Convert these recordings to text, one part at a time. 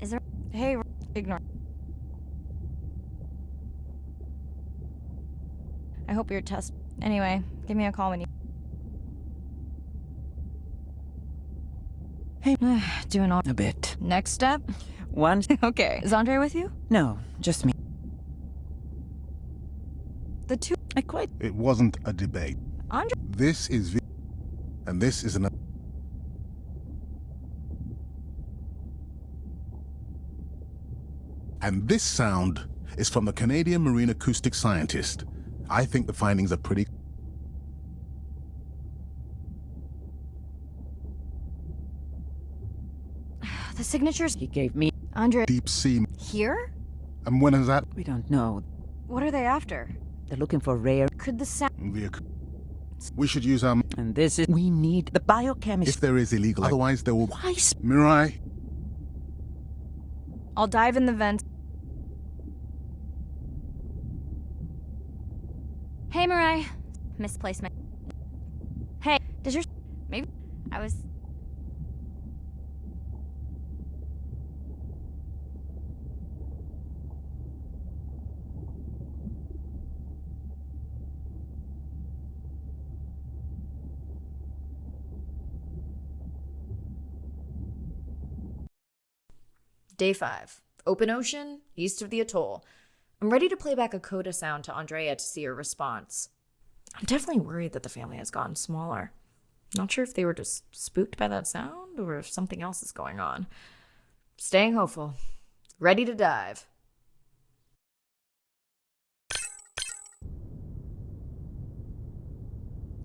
Is there... Hey, ignore. I hope your test... Anyway, give me a call when you... Hey. Doing all... A bit. Next step? One. Okay. Is Andre with you? No, just me. The two... I quite... It wasn't a debate. Andre... This is and this is an... And this sound is from the Canadian marine acoustic scientist. I think the findings are pretty... The signatures... He gave me... Andre... deep sea... Here? And when is that? We don't know. What are they after? They're looking for rare... Could the sound... We should use our... And this is... We need the biochemist... If there is illegal... Otherwise there will... Why... Mirai? I'll dive in the vents. Hey, Mirai. Misplacement. Hey, does your... Maybe... I was... Day 5. Open ocean, east of the atoll. I'm ready to play back a coda sound to Andrea to see her response. I'm definitely worried that the family has gotten smaller. Not sure if they were just spooked by that sound or if something else is going on. Staying hopeful. Ready to dive.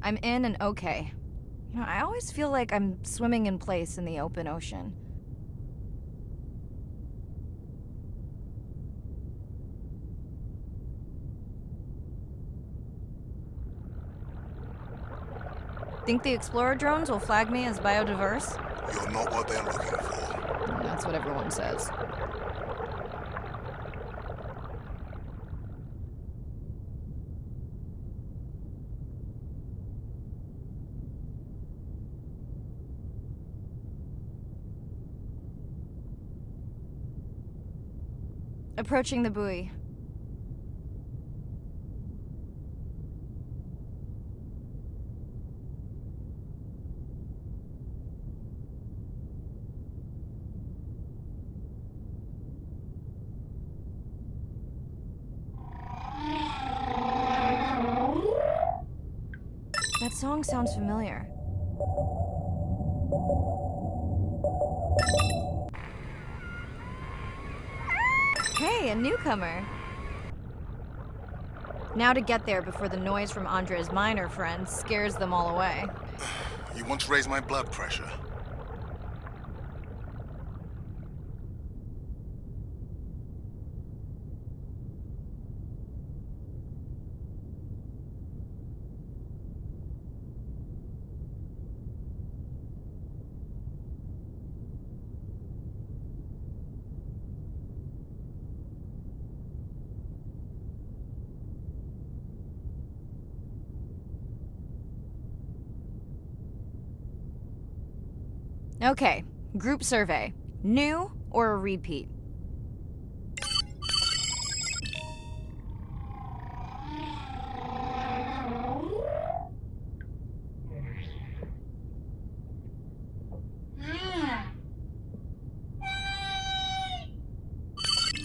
I'm in and okay. You know, I always feel like I'm swimming in place in the open ocean. Think the Explorer drones will flag me as biodiverse? You're not what they're looking for. That's what everyone says. Approaching the buoy. That song sounds familiar. Hey, a newcomer. Now to get there before the noise from Andre's minor friends scares them all away. You want to raise my blood pressure? Okay, group survey. New or a repeat?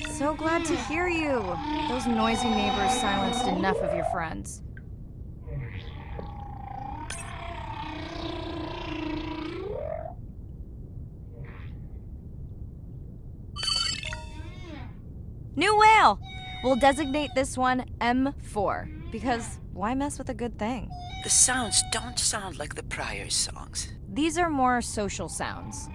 So glad to hear you. Those noisy neighbors silenced enough of your friends. New whale! We'll designate this one M4, because why mess with a good thing? The sounds don't sound like the prior songs. These are more social sounds.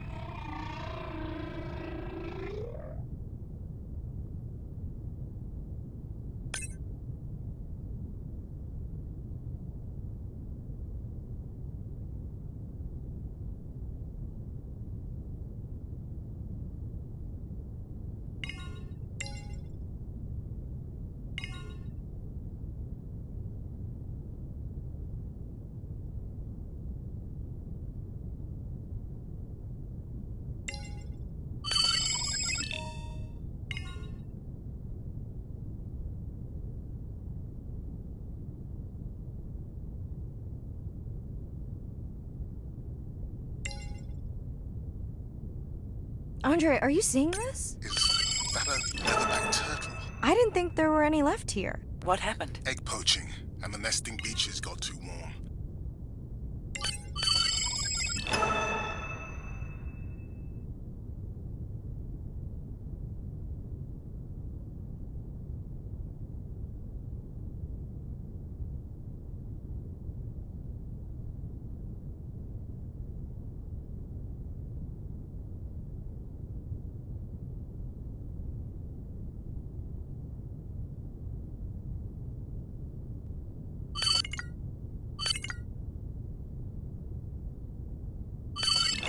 Andre, are you seeing this? Is that a leatherback turtle? I didn't think there were any left here. What happened? Egg poaching, and the nesting beaches got too warm.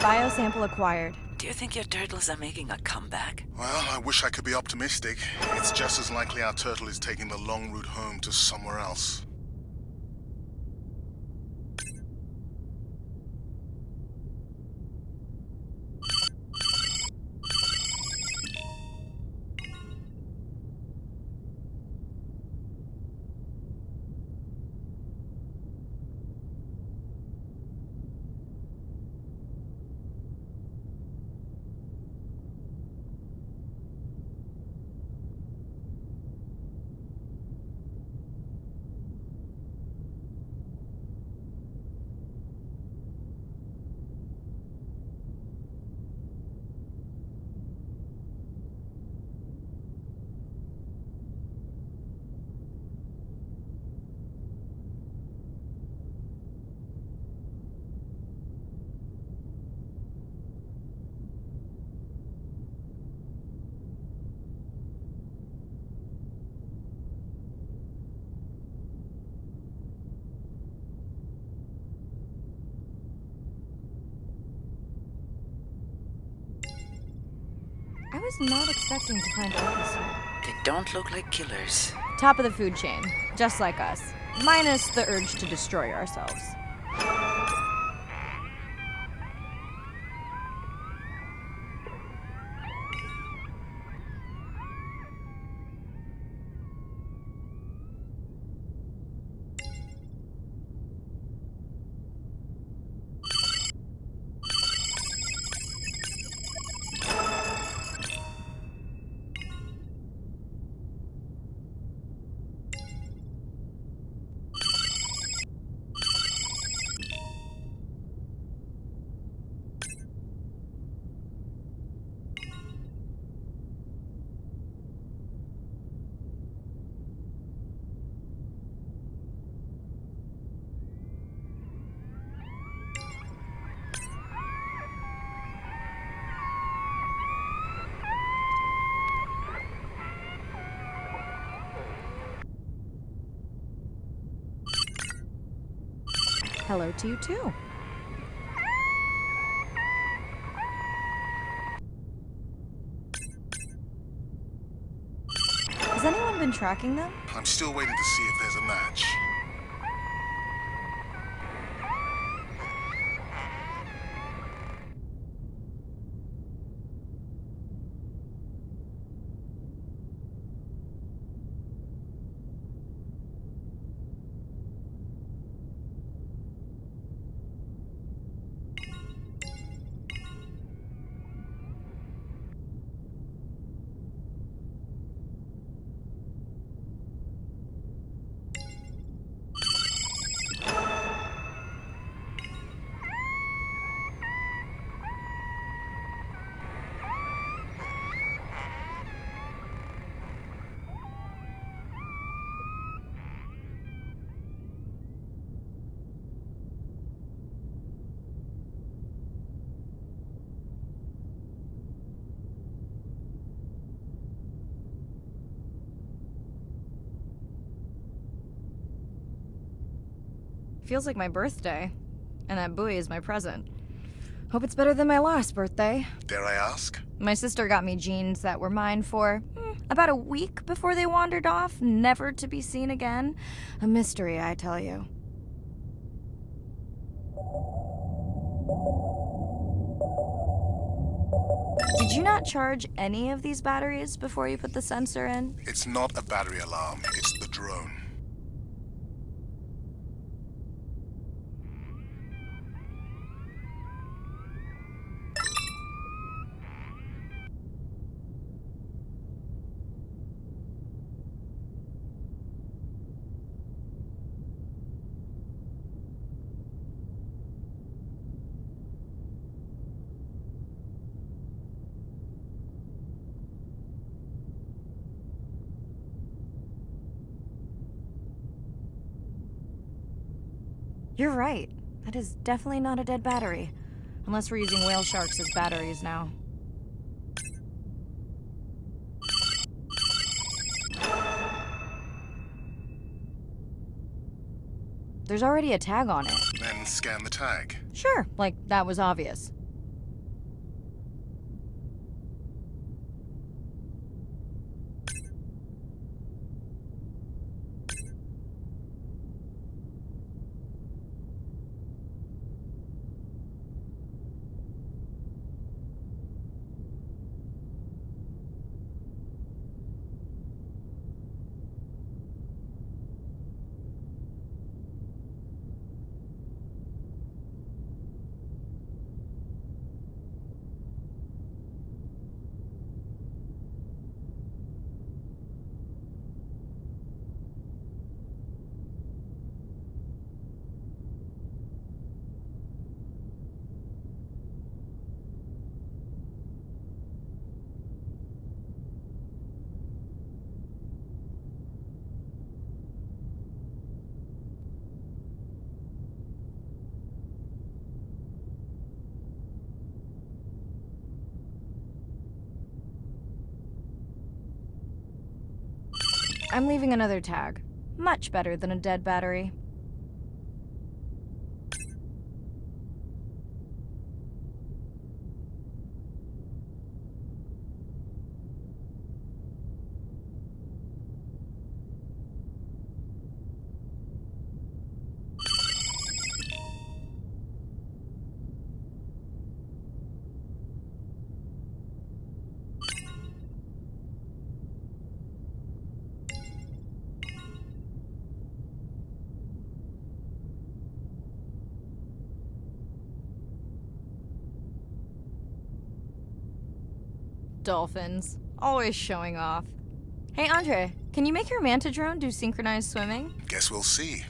Biosample acquired. Do you think your turtles are making a comeback? Well, I wish I could be optimistic. It's just as likely our turtle is taking the long route home to somewhere else. I was not expecting to find orcas here. They don't look like killers. Top of the food chain, just like us. Minus the urge to destroy ourselves. Hello to you too. Has anyone been tracking them? I'm still waiting to see if there's a match. Feels like my birthday. And that buoy is my present. Hope it's better than my last birthday. Dare I ask? My sister got me jeans that were mine for about a week before they wandered off, never to be seen again. A mystery, I tell you. Did you not charge any of these batteries before you put the sensor in? It's not a battery alarm, it's the drone. You're right. That is definitely not a dead battery. Unless we're using whale sharks as batteries now. There's already a tag on it. Then scan the tag. Sure, like that was obvious. I'm leaving another tag. Much better than a dead battery. Dolphins. Always showing off. Hey, Andre, can you make your manta drone do synchronized swimming? Guess we'll see.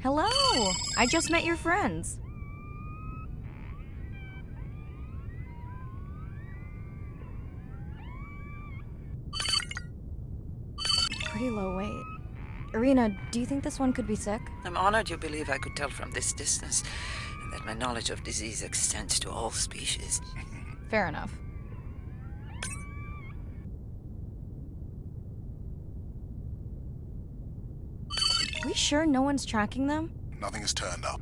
Hello! I just met your friends. Pretty low weight. Irina, do you think this one could be sick? I'm honored you believe I could tell from this distance that my knowledge of disease extends to all species. Fair enough. We sure no one's tracking them? Nothing has turned up.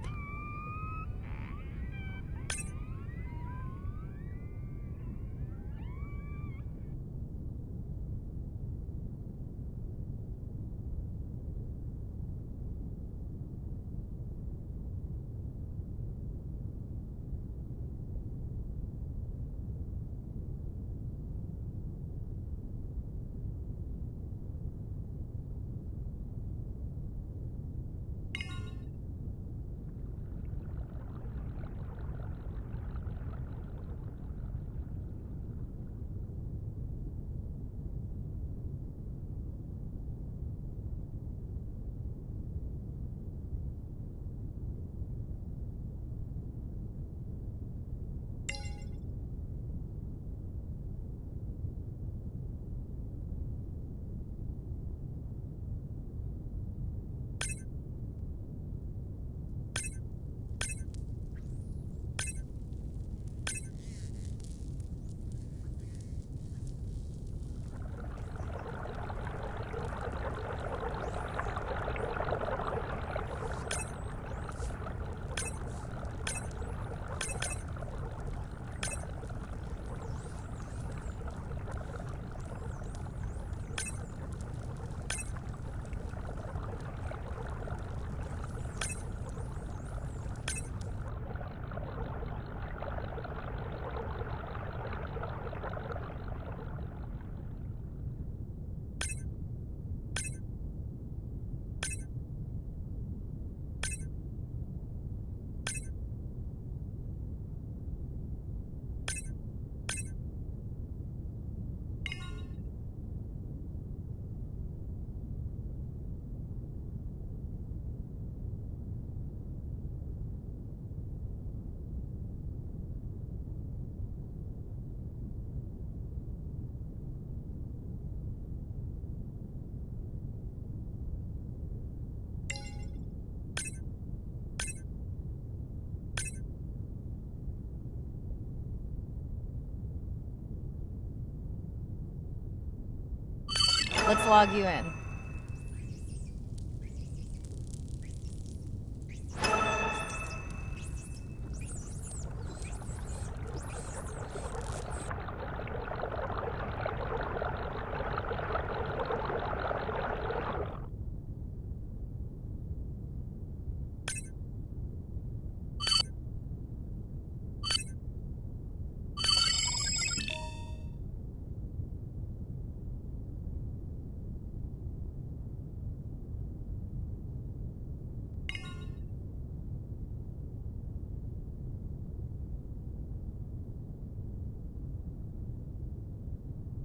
Let's log you in.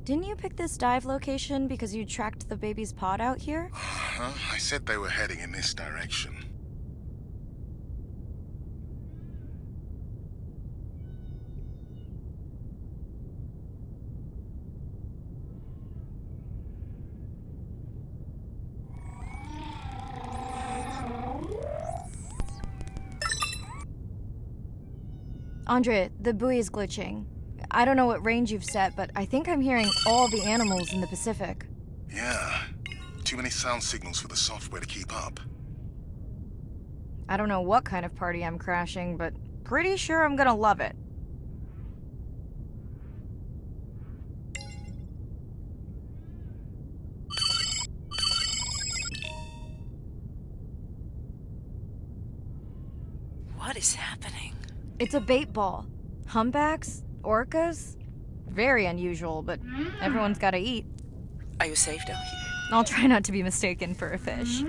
Didn't you pick this dive location because you tracked the baby's pod out here? Huh? I said they were heading in this direction. Andre, the buoy is glitching. I don't know what range you've set, but I think I'm hearing all the animals in the Pacific. Yeah. Too many sound signals for the software to keep up. I don't know what kind of party I'm crashing, but pretty sure I'm gonna love it. What is happening? It's a bait ball. Humpbacks? Orcas? Very unusual, but everyone's gotta eat. Are you safe down here? I'll try not to be mistaken for a fish.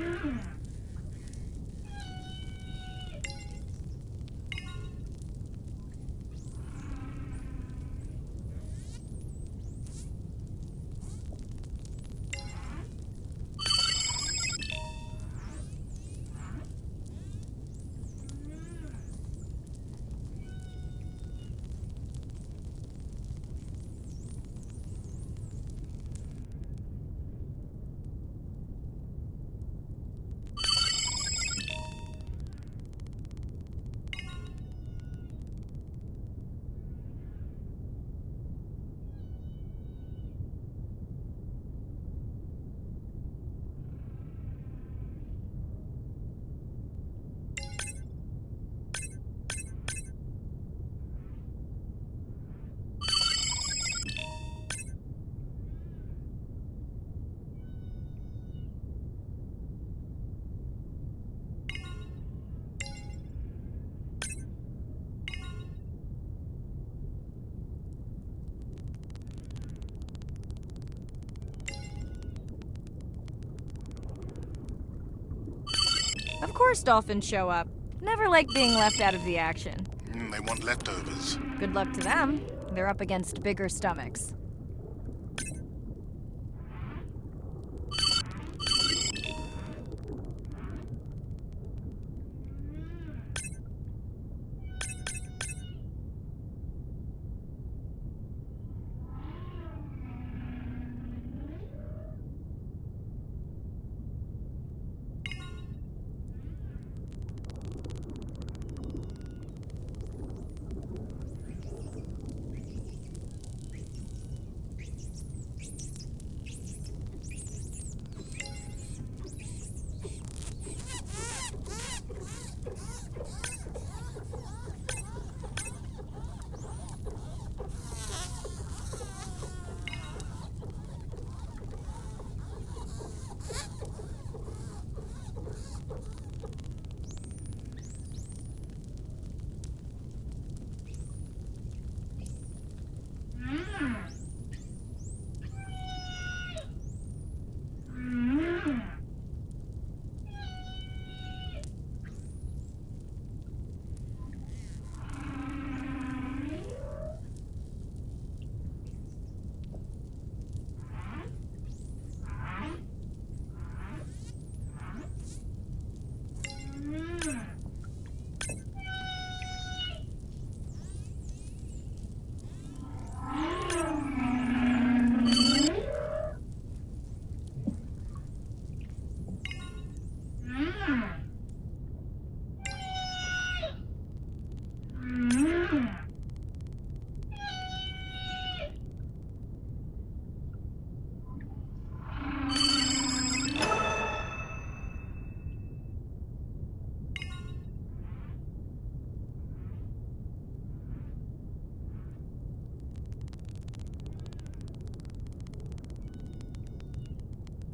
course dolphins show up. Never like being left out of the action. They want leftovers. Good luck to them. They're up against bigger stomachs.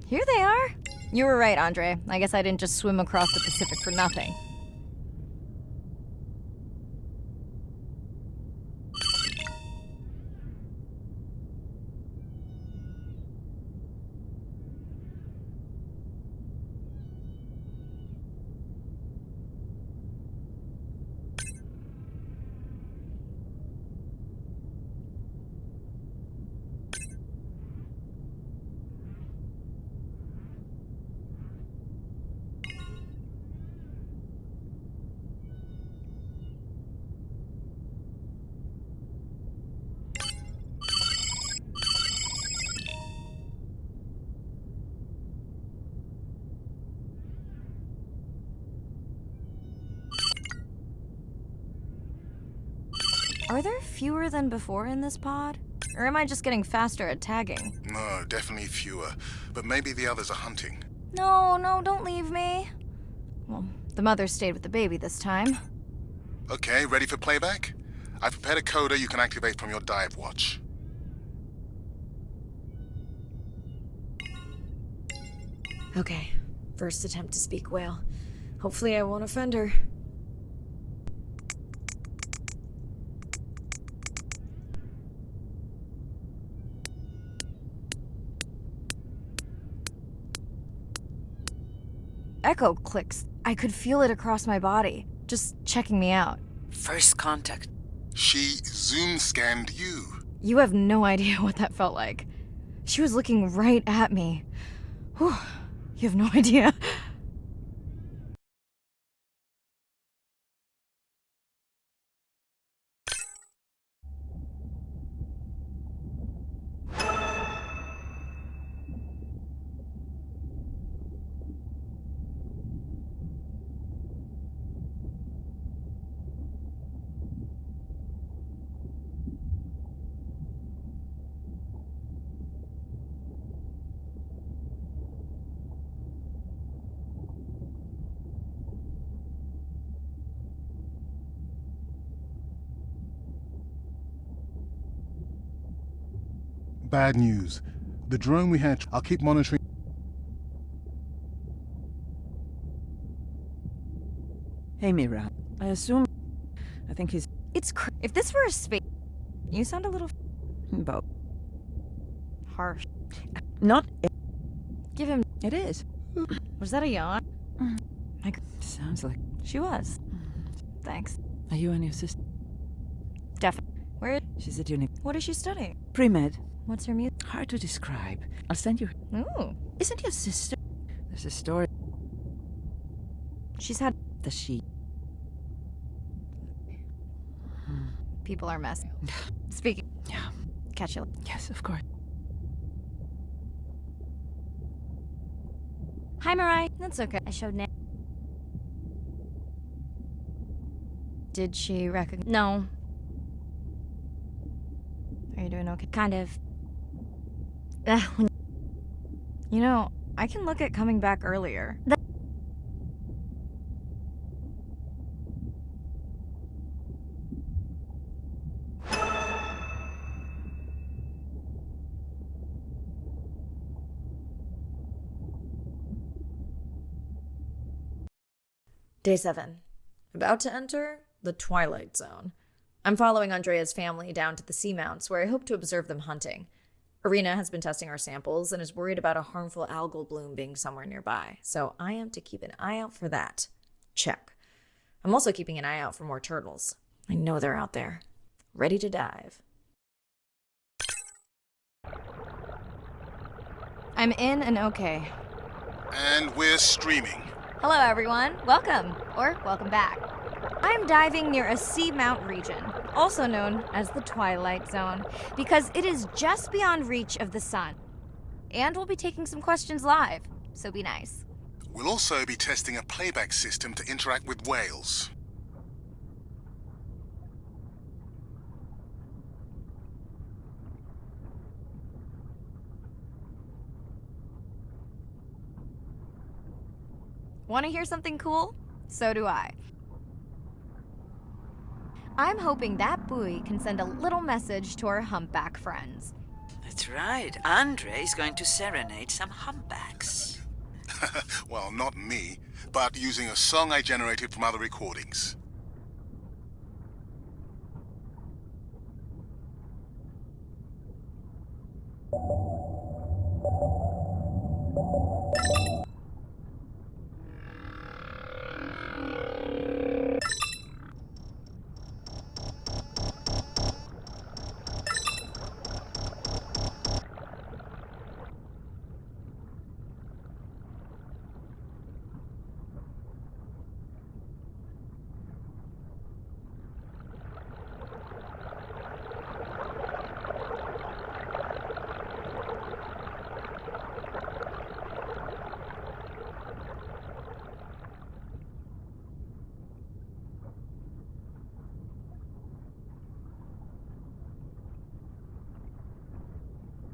Here they are. You were right, Andre. I guess I didn't just swim across the Pacific for nothing. Are there fewer than before in this pod? Or am I just getting faster at tagging? No, definitely fewer. But maybe the others are hunting. No, don't leave me. Well, the mother stayed with the baby this time. Okay, ready for playback? I've prepared a coder you can activate from your dive watch. Okay, first attempt to speak whale. Hopefully I won't offend her. Echo clicks. I could feel it across my body, just checking me out. First contact. She zoom scanned you. You have no idea what that felt like. She was looking right at me. Whew, you have no idea. Bad news. The drone we had, I'll keep monitoring. Hey, Mirai. I assume... I think he's... If this were a space... You sound a little Both. harsh. Not... Give him... It is. Was that a yawn? Sounds like... She was. Thanks. Are you and your sister? Definitely. Where? She's at uni. What is she studying? Pre-med. What's her music? Hard to describe. I'll send you... Ooh. Isn't your sister... There's a story... She's had... The she... People are messy. Speaking. Yeah. Catch you later. Yes, of course. Hi, Mirai. That's okay. I showed Nan. Did she recognize? No. Are you doing okay? Kind of. You know, I can look at coming back earlier. Day 7. About to enter the Twilight Zone. I'm following Andrea's family down to the seamounts where I hope to observe them hunting. Irina has been testing our samples and is worried about a harmful algal bloom being somewhere nearby, so I am to keep an eye out for that. Check. I'm also keeping an eye out for more turtles. I know they're out there, ready to dive. I'm in and okay. And we're streaming. Hello, everyone. Welcome, or welcome back. I'm diving near a seamount region, also known as the Twilight Zone, because it is just beyond reach of the sun. And we'll be taking some questions live, so be nice. We'll also be testing a playback system to interact with whales. Want to hear something cool? So do I. I'm hoping that buoy can send a little message to our humpback friends. That's right. Andre is going to serenade some humpbacks. Well, not me, but using a song I generated from other recordings.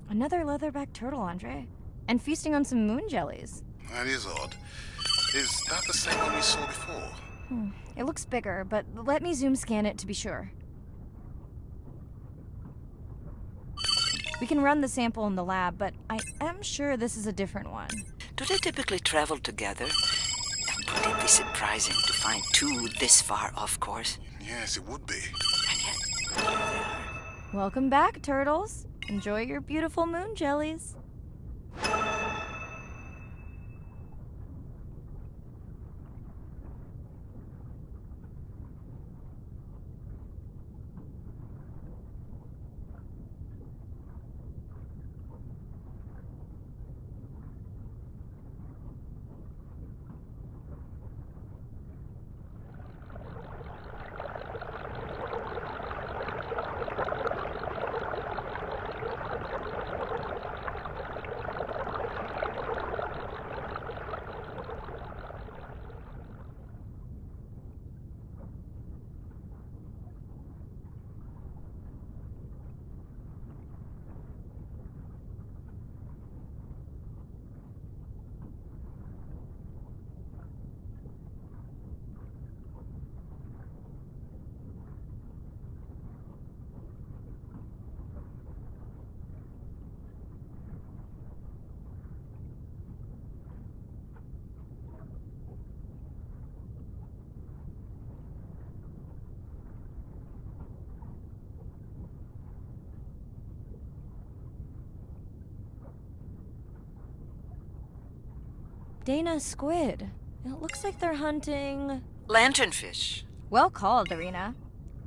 Another leatherback turtle, Andre. And feasting on some moon jellies. That is odd. Is that the same one we saw before? It looks bigger, but let me zoom scan it to be sure. We can run the sample in the lab, but I am sure this is a different one. Do they typically travel together? And would it be surprising to find two this far off course? Yes, it would be. And yet, here they are. Welcome back, turtles. Enjoy your beautiful moon jellies. Dana Squid. It looks like they're hunting... Lanternfish. Well called, Arena.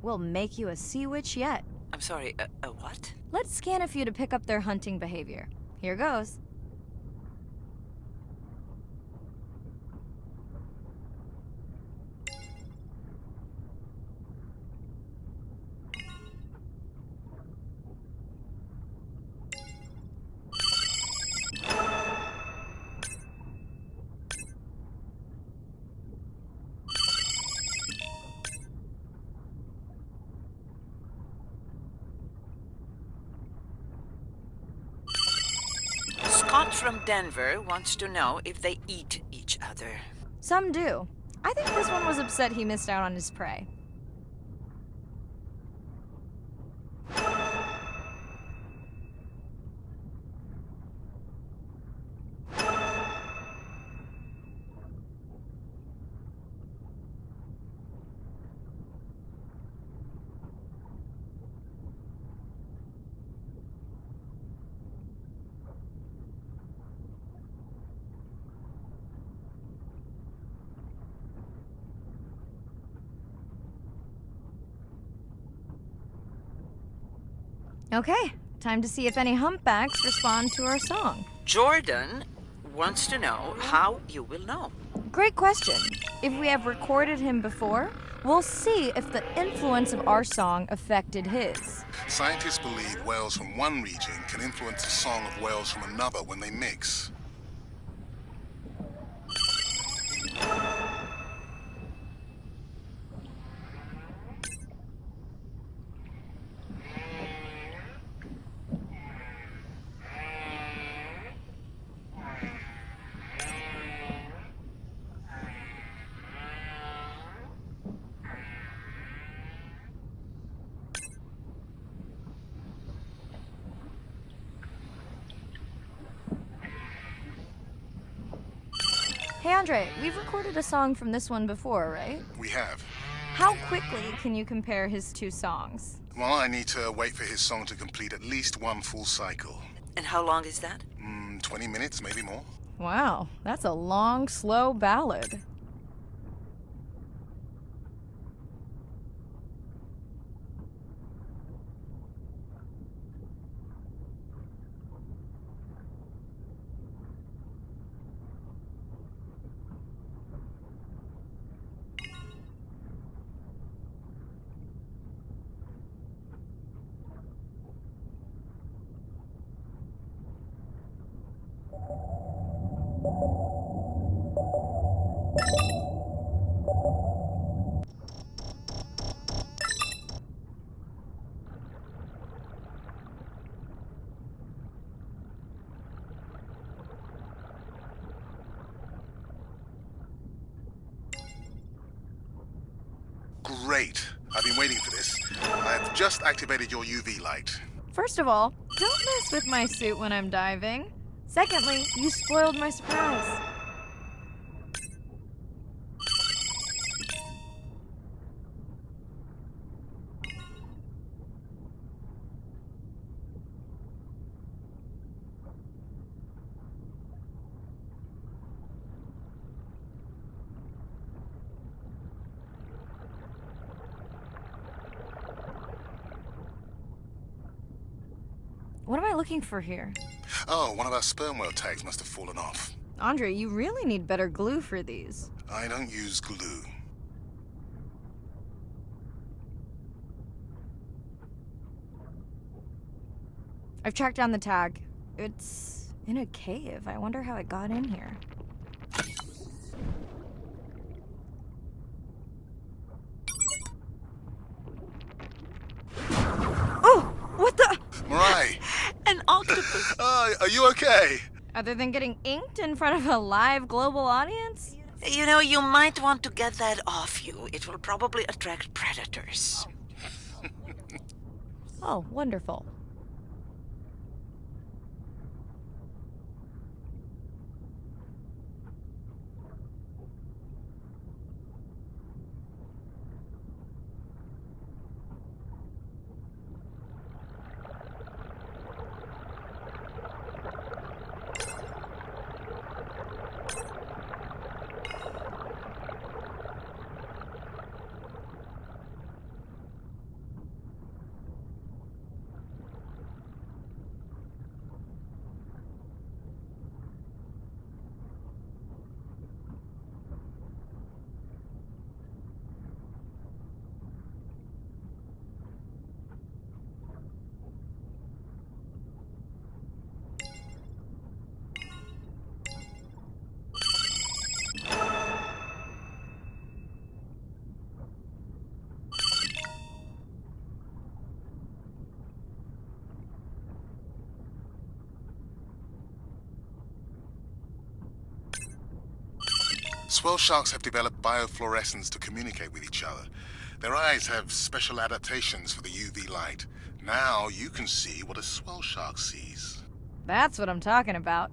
We'll make you a sea witch yet. I'm sorry, a what? Let's scan a few to pick up their hunting behavior. Here goes. Scott from Denver wants to know if they eat each other. Some do. I think this one was upset he missed out on his prey. Okay, time to see if any humpbacks respond to our song. Jordan wants to know how you will know. Great question. If we have recorded him before, we'll see if the influence of our song affected his. Scientists believe whales from one region can influence the song of whales from another when they mix. Hey Andre, we've recorded a song from this one before, right? We have. How quickly can you compare his two songs? Well, I need to wait for his song to complete at least one full cycle. And how long is that? 20 minutes, maybe more. Wow, that's a long, slow ballad. Great. I've been waiting for this. I've just activated your UV light. First of all, don't mess with my suit when I'm diving. Secondly, you spoiled my surprise. What am I looking for here? Oh, one of our sperm whale tags must have fallen off. Andre, you really need better glue for these. I don't use glue. I've tracked down the tag. It's in a cave. I wonder how it got in here. Oh! What the? Mirai! An octopus. Are you okay? Other than getting inked in front of a live global audience? You know, you might want to get that off you. It will probably attract predators. Oh, wonderful. Swell sharks have developed biofluorescence to communicate with each other. Their eyes have special adaptations for the UV light. Now you can see what a swell shark sees. That's what I'm talking about.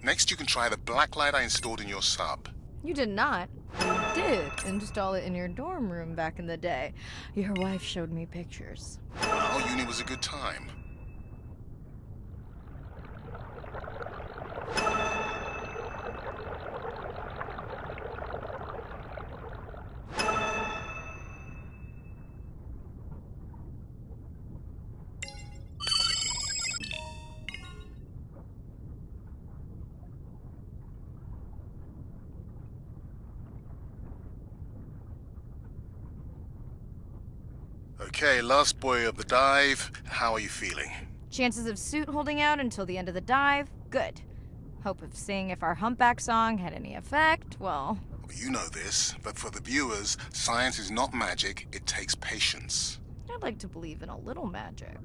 Next, you can try the black light I installed in your sub. You did not. You did install it in your dorm room back in the day. Your wife showed me pictures. Well, uni was a good time. Okay, last buoy of the dive. How are you feeling? Chances of suit holding out until the end of the dive? Good. Hope of seeing if our humpback song had any effect? Well, You know this, but for the viewers, science is not magic, it takes patience. I'd like to believe in a little magic.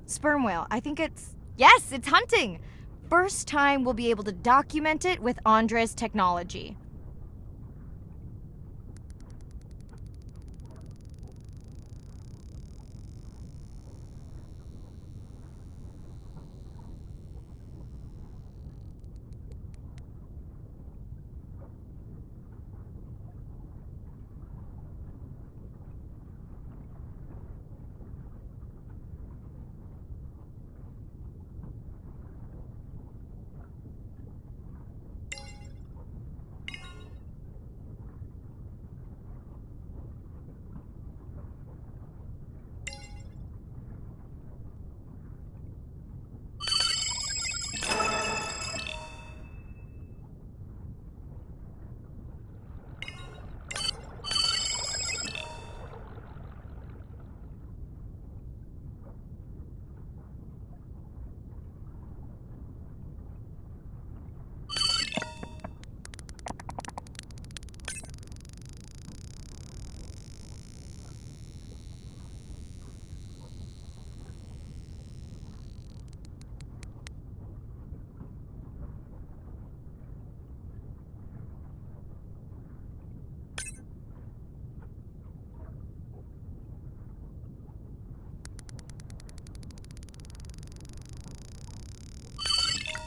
Sperm whale. I think it's... Yes, it's hunting! First time we'll be able to document it with Andre's technology.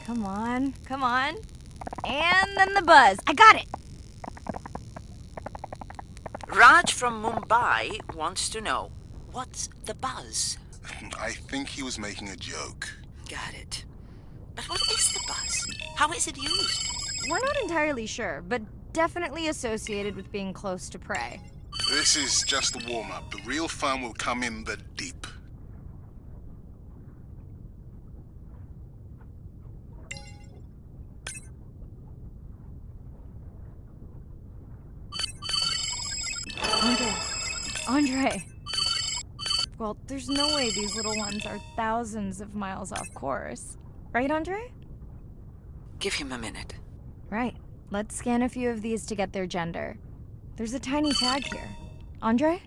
Come on, come on. And then the buzz. I got it! Raj from Mumbai wants to know, what's the buzz? I think he was making a joke. Got it. But what is the buzz? How is it used? We're not entirely sure, but definitely associated with being close to prey. This is just the warm-up. The real fun will come in the deep. Andre! Well, there's no way these little ones are thousands of miles off course. Right, Andre? Give him a minute. Right. Let's scan a few of these to get their gender. There's a tiny tag here. Andre?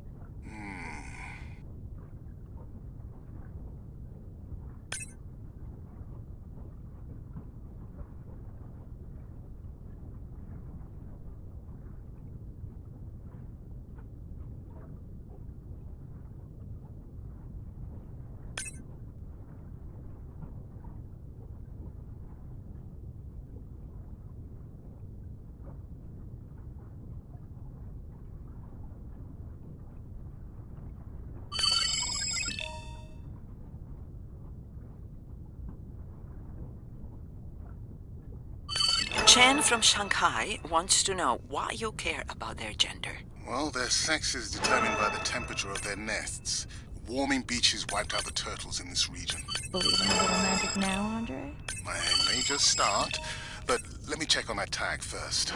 Chen from Shanghai wants to know why you care about their gender. Well, their sex is determined by the temperature of their nests. Warming beaches wiped out the turtles in this region. Believe in a little magic now, Andre? I may just start, but let me check on that tag first.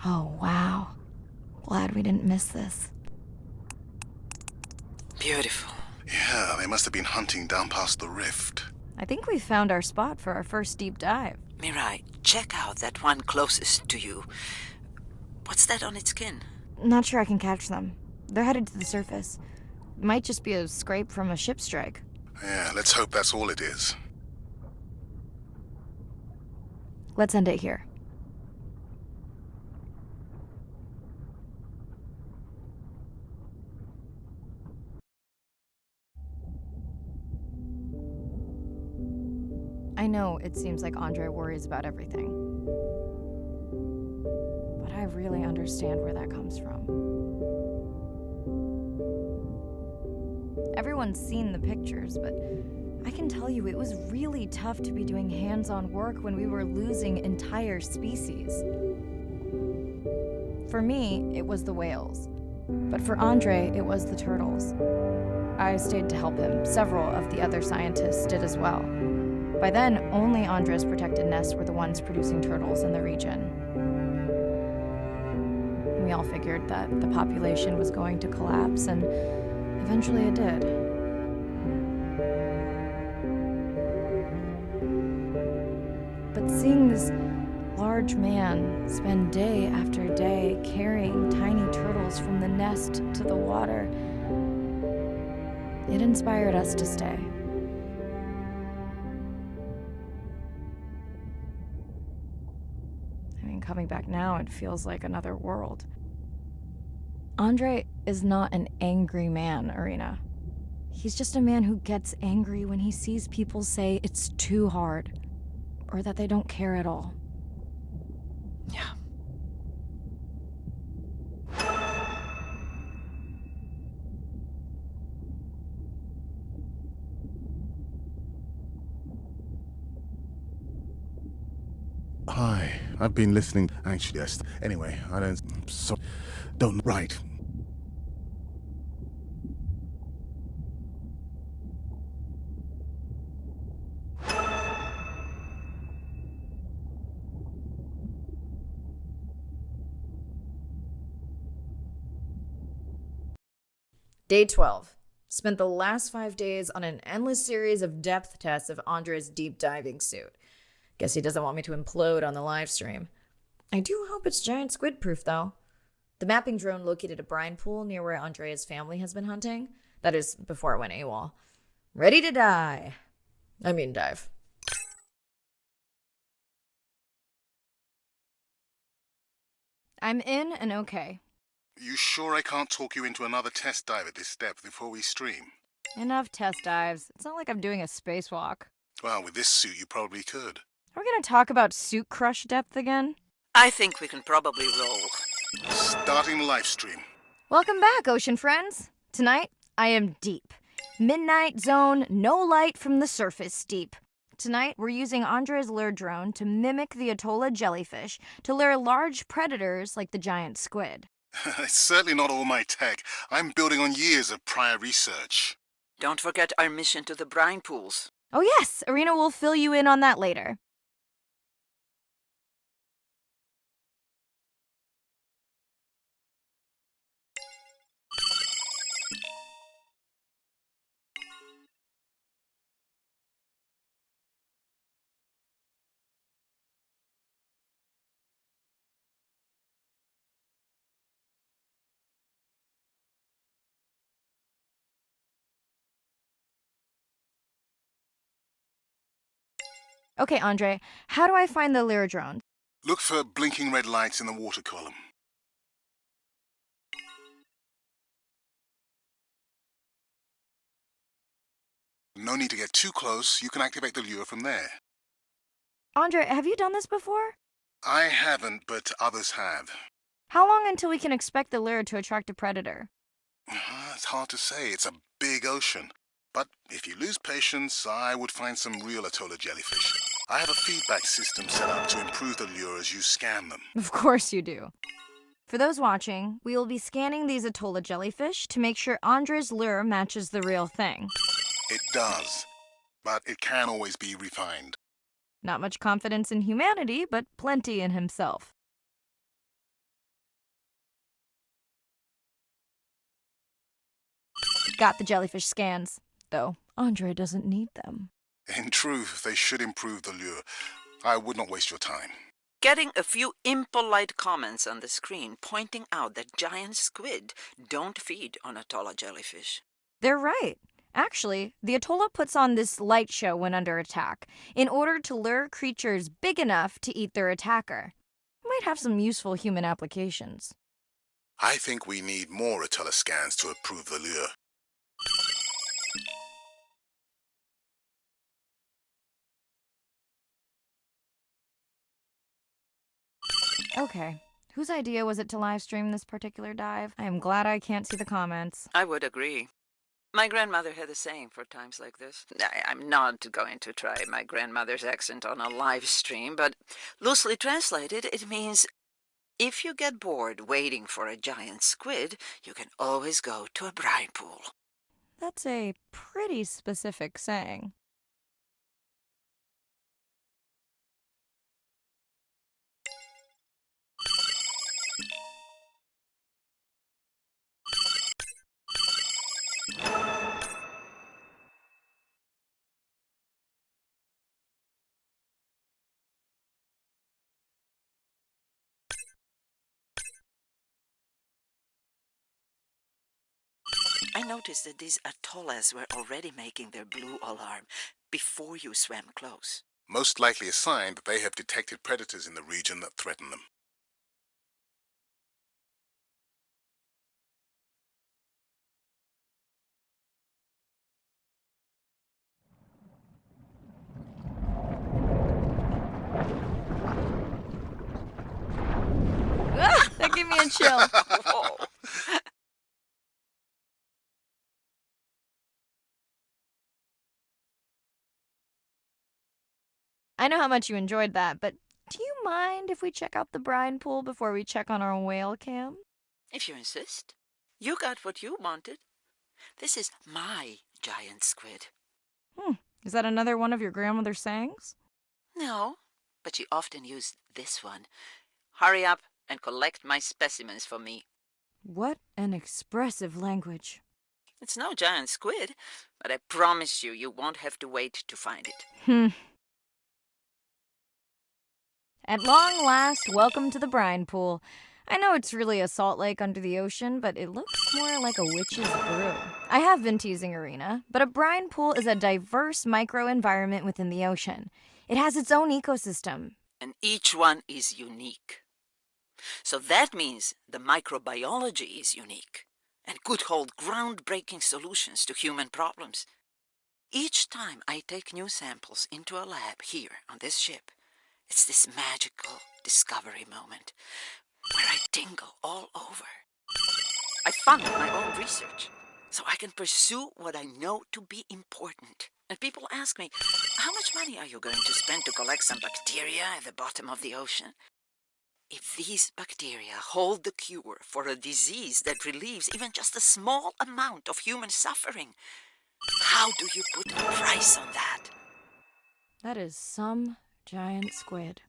Oh, wow. Glad we didn't miss this. Beautiful. Yeah, they must have been hunting down past the rift. I think we found our spot for our first deep dive. Mirai, check out that one closest to you. What's that on its skin? Not sure I can catch them. They're headed to the surface. Might just be a scrape from a ship strike. Yeah, let's hope that's all it is. Let's end it here. I know it seems like Andre worries about everything. But I really understand where that comes from. Everyone's seen the pictures, but I can tell you it was really tough to be doing hands-on work when we were losing entire species. For me, it was the whales. But for Andre, it was the turtles. I stayed to help him. Several of the other scientists did as well. By then, only Andre's protected nests were the ones producing turtles in the region. We all figured that the population was going to collapse, and eventually it did. But seeing this large man spend day after day carrying tiny turtles from the nest to the water, it inspired us to stay. I mean, coming back now, it feels like another world. Andre is not an angry man, Irina. He's just a man who gets angry when he sees people say it's too hard, or that they don't care at all. Yeah. Hi, I've been listening. Actually, yes. Anyway, I don't right. Day 12. Spent the last 5 days on an endless series of depth tests of Andre's deep diving suit. Guess he doesn't want me to implode on the live stream. I do hope it's giant squid proof, though. The mapping drone located a brine pool near where Andrea's family has been hunting. That is, before it went AWOL. Ready to dive. I'm in and okay. You sure I can't talk you into another test dive at this depth before we stream? Enough test dives. It's not like I'm doing a spacewalk. Well, with this suit, you probably could. Are we gonna talk about suit crush depth again? I think we can probably roll. Starting the live stream. Welcome back, ocean friends. Tonight, I am deep. Midnight zone, no light from the surface deep. Tonight, we're using Andre's lure drone to mimic the Atolla jellyfish to lure large predators like the giant squid. It's certainly not all my tech. I'm building on years of prior research. Don't forget our mission to the brine pools. Oh yes, Irina will fill you in on that later. Okay, Andre, how do I find the lure drone? Look for blinking red lights in the water column. No need to get too close. You can activate the lure from there. Andre, have you done this before? I haven't, but others have. How long until we can expect the lure to attract a predator? It's hard to say. It's a big ocean. But if you lose patience, I would find some real Atolla jellyfish. I have a feedback system set up to improve the lure as you scan them. Of course you do. For those watching, we will be scanning these Atolla jellyfish to make sure Andre's lure matches the real thing. It does, but it can always be refined. Not much confidence in humanity, but plenty in himself. Got the jellyfish scans, though Andre doesn't need them. In truth, they should improve the lure. I would not waste your time. Getting a few impolite comments on the screen pointing out that giant squid don't feed on Atolla jellyfish. They're right. Actually, the Atolla puts on this light show when under attack, in order to lure creatures big enough to eat their attacker. Might have some useful human applications. I think we need more Atolla scans to approve the lure. Okay, whose idea was it to live stream this particular dive? I am glad I can't see the comments. I would agree. My grandmother had a saying for times like this. I'm not going to try my grandmother's accent on a live stream, but loosely translated, it means if you get bored waiting for a giant squid, you can always go to a brine pool. That's a pretty specific saying. I noticed that these atollas were already making their blue alarm before you swam close. Most likely a sign that they have detected predators in the region that threaten them. That gave me a chill. Whoa! I know how much you enjoyed that, but do you mind if we check out the brine pool before we check on our whale cam? If you insist. You got what you wanted. This is my giant squid. Is that another one of your grandmother's sayings? No, but she often used this one. Hurry up and collect my specimens for me. What an expressive language. It's no giant squid, but I promise you, you won't have to wait to find it. At long last, welcome to the brine pool. I know it's really a salt lake under the ocean, but it looks more like a witch's brew. I have been teasing Arena, but a brine pool is a diverse microenvironment within the ocean. It has its own ecosystem. And each one is unique. So that means the microbiology is unique and could hold groundbreaking solutions to human problems. Each time I take new samples into a lab here on this ship, it's this magical discovery moment where I tingle all over. I fund my own research so I can pursue what I know to be important. And people ask me, how much money are you going to spend to collect some bacteria at the bottom of the ocean? If these bacteria hold the cure for a disease that relieves even just a small amount of human suffering, how do you put a price on that? That is some giant squid.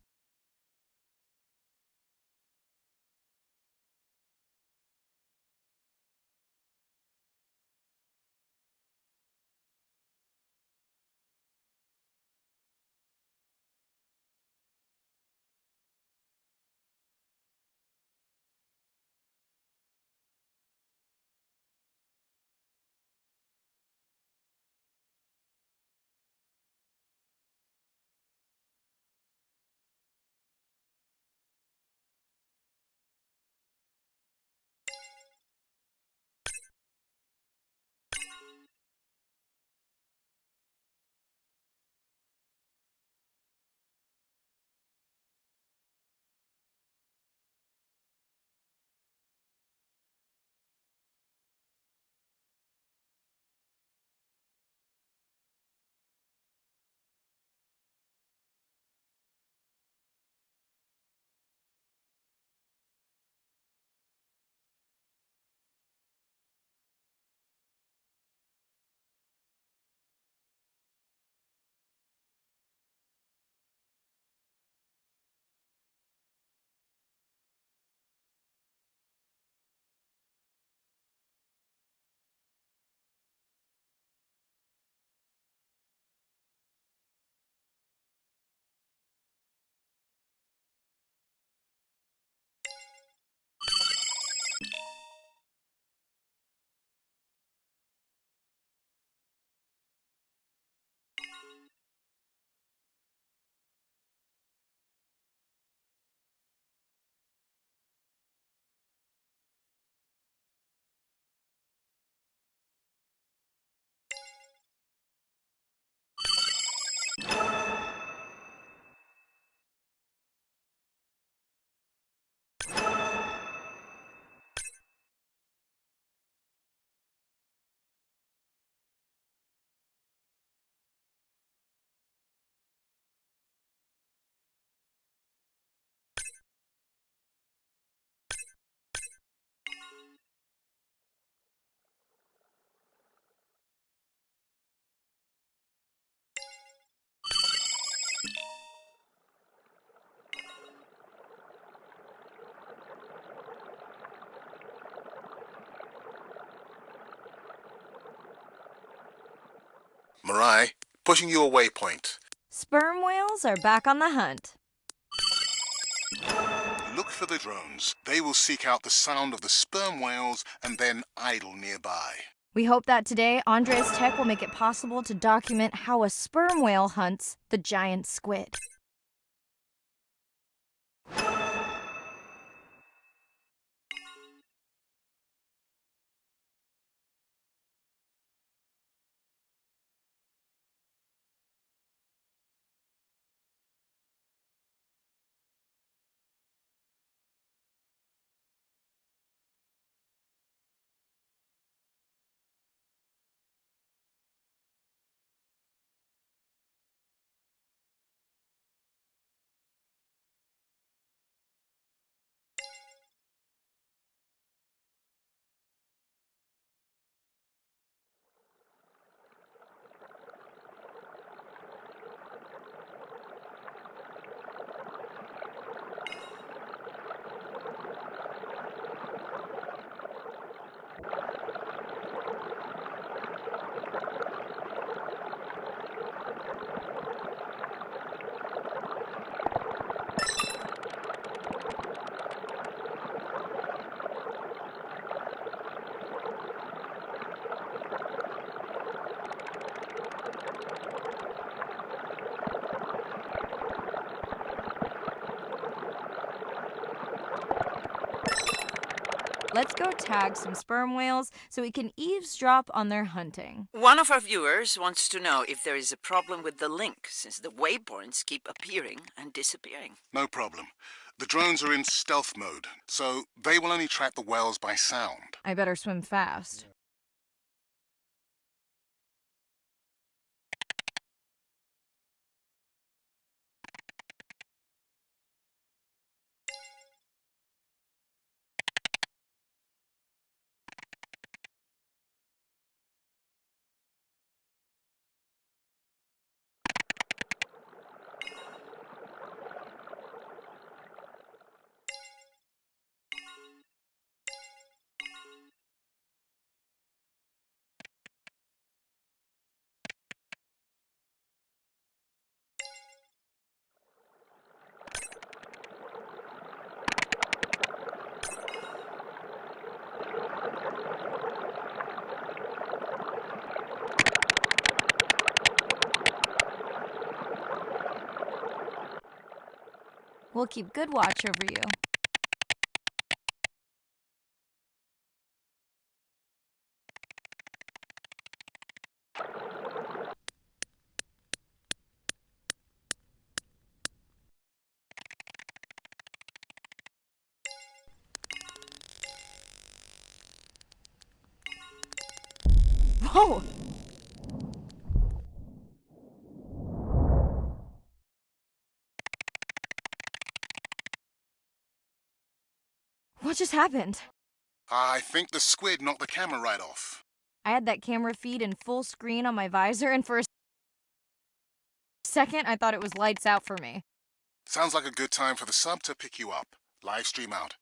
Mirai, pushing you a waypoint. Sperm whales are back on the hunt. Look for the drones. They will seek out the sound of the sperm whales and then idle nearby. We hope that today, Andrea's tech will make it possible to document how a sperm whale hunts the giant squid. Let's go tag some sperm whales so we can eavesdrop on their hunting. One of our viewers wants to know if there is a problem with the link, since the waypoints keep appearing and disappearing. No problem. The drones are in stealth mode, so they will only track the whales by sound. I better swim fast. We'll keep good watch over you. Whoa! What just happened? I think the squid knocked the camera right off. I had that camera feed in full screen on my visor, and for a second, I thought it was lights out for me. Sounds like a good time for the sub to pick you up. Live stream out.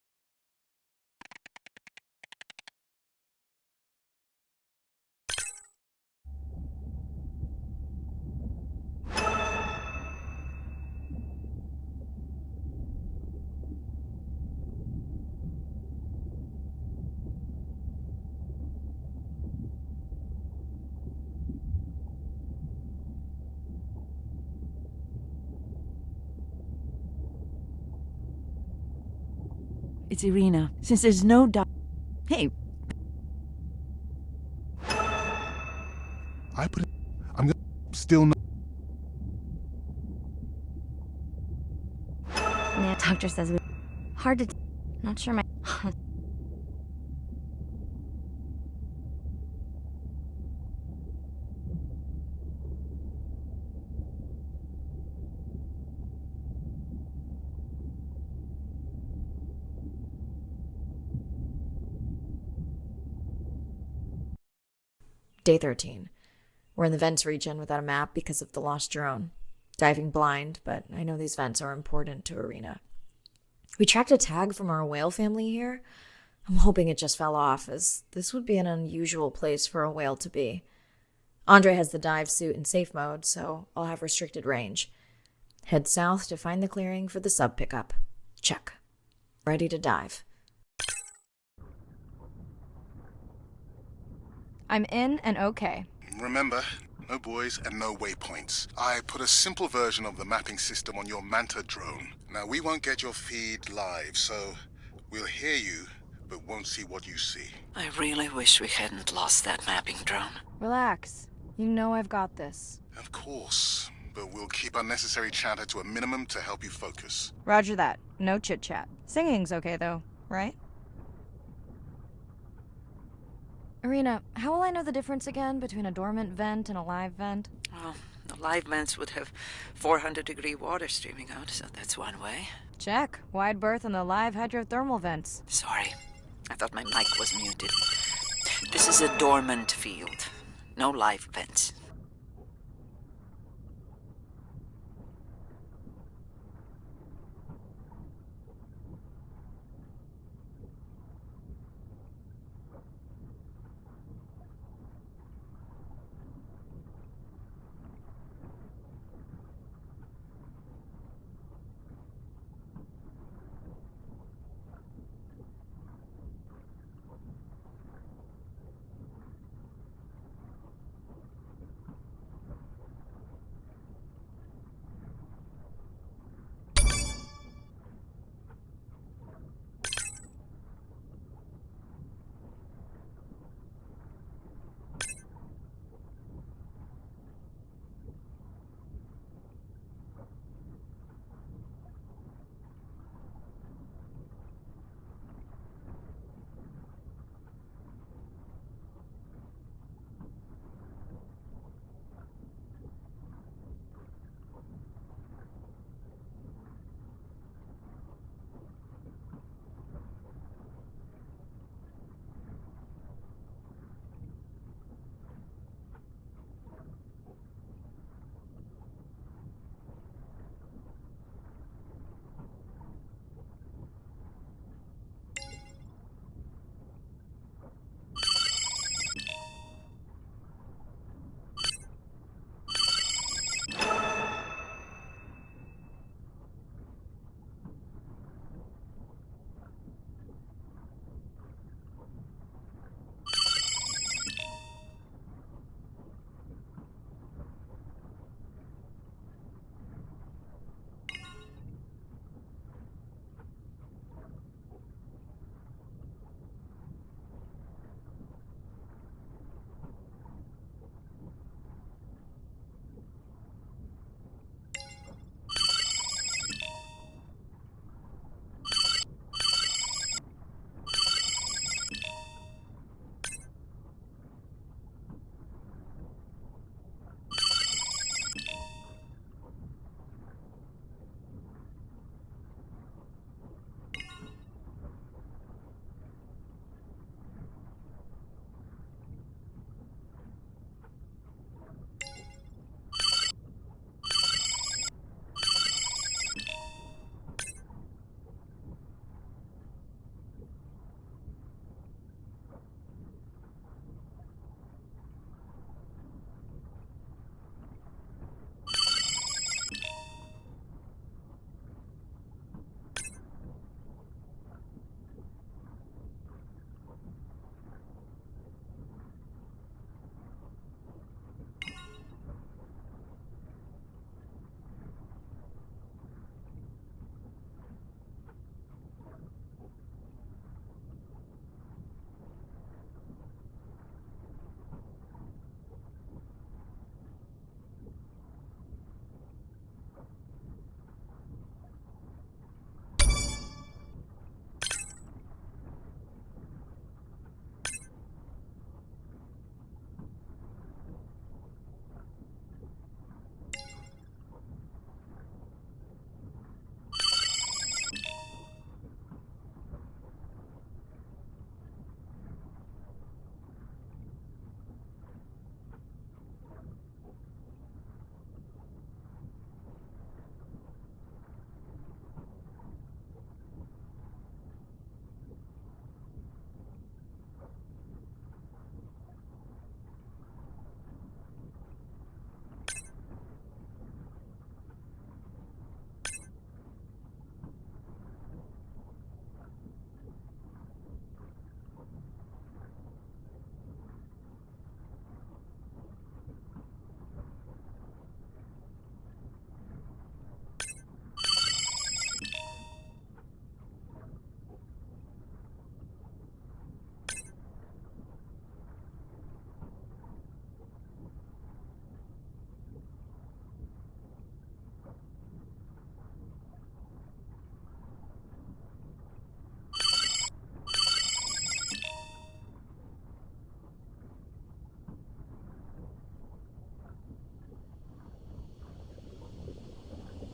It's Irina. Since there's no doubt. Hey, I put it. I'm gonna still not. The doctor says we hard to. Not sure my. Day 13. We're in the vents region without a map because of the lost drone. Diving blind, but I know these vents are important to Irina. We tracked a tag from our whale family here. I'm hoping it just fell off, as this would be an unusual place for a whale to be. Andre has the dive suit in safe mode, so I'll have restricted range. Head south to find the clearing for the sub pickup. Check. Ready to dive. I'm in and okay. Remember, no buoys and no waypoints. I put a simple version of the mapping system on your Manta drone. Now, we won't get your feed live, so we'll hear you, but won't see what you see. I really wish we hadn't lost that mapping drone. Relax. You know I've got this. Of course, but we'll keep unnecessary chatter to a minimum to help you focus. Roger that. No chit-chat. Singing's okay, though, right? Irina, how will I know the difference again between a dormant vent and a live vent? Well, the live vents would have 400-degree water streaming out, so that's one way. Check. Wide berth in the live hydrothermal vents. Sorry, I thought my mic was muted. This is a dormant field. No live vents.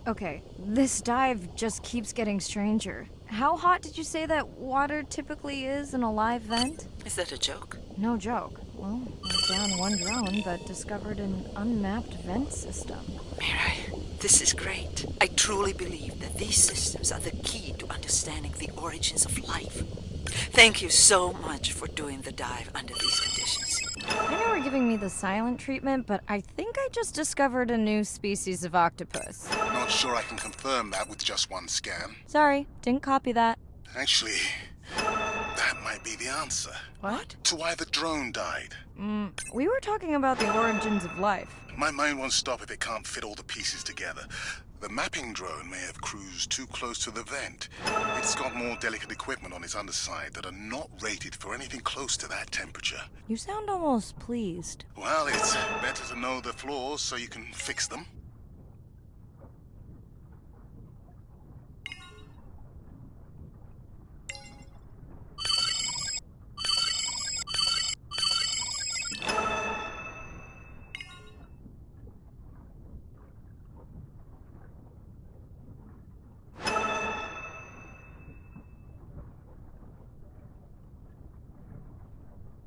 Okay, this dive just keeps getting stranger. How hot did you say that water typically is in a live vent? Is that a joke? No joke. Well, we're down one drone, but discovered an unmapped vent system. Mirai, this is great. I truly believe that these systems are the key to understanding the origins of life. Thank you so much for doing the dive under these conditions. I know we're giving me the silent treatment, but I think I just discovered a new species of octopus. Not sure I can confirm that with just one scan. Sorry, didn't copy that. Actually, that might be the answer. What? To why the drone died. We were talking about the origins of life. My mind won't stop if it can't fit all the pieces together. The mapping drone may have cruised too close to the vent. It's got more delicate equipment on its underside that are not rated for anything close to that temperature. You sound almost pleased. Well, it's better to know the flaws so you can fix them.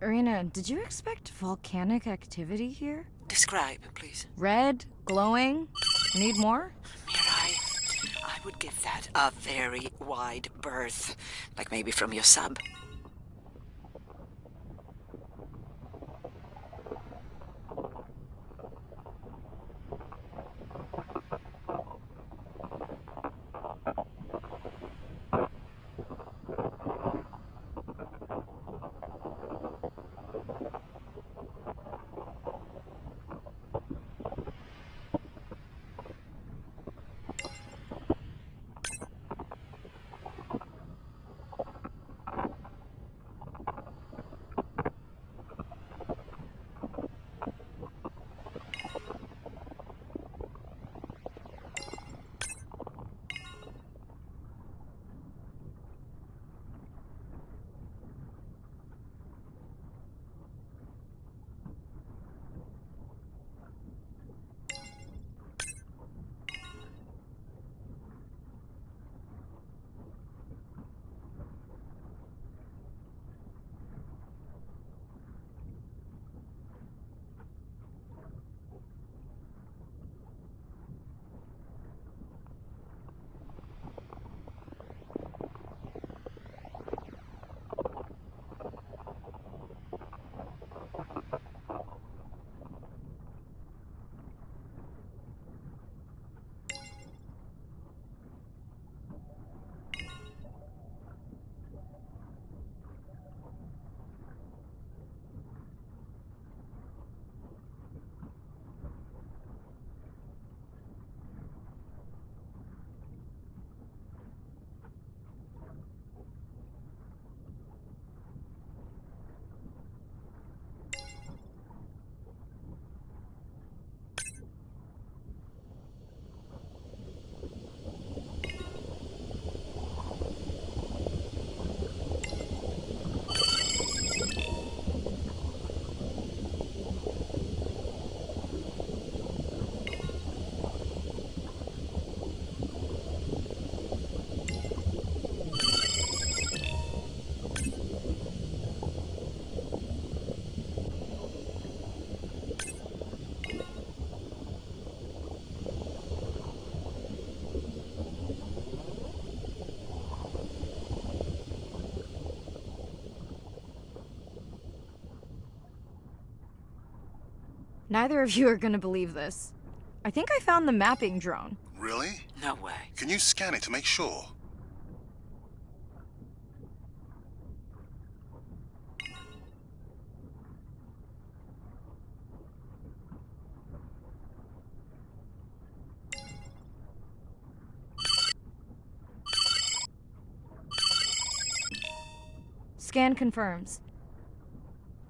Irina, did you expect volcanic activity here? Describe, please. Red? Glowing? Need more? Mirai, I would give that a very wide berth. Like maybe from your sub. Neither of you are gonna believe this. I think I found the mapping drone. Really? No way. Can you scan it to make sure? Scan confirms.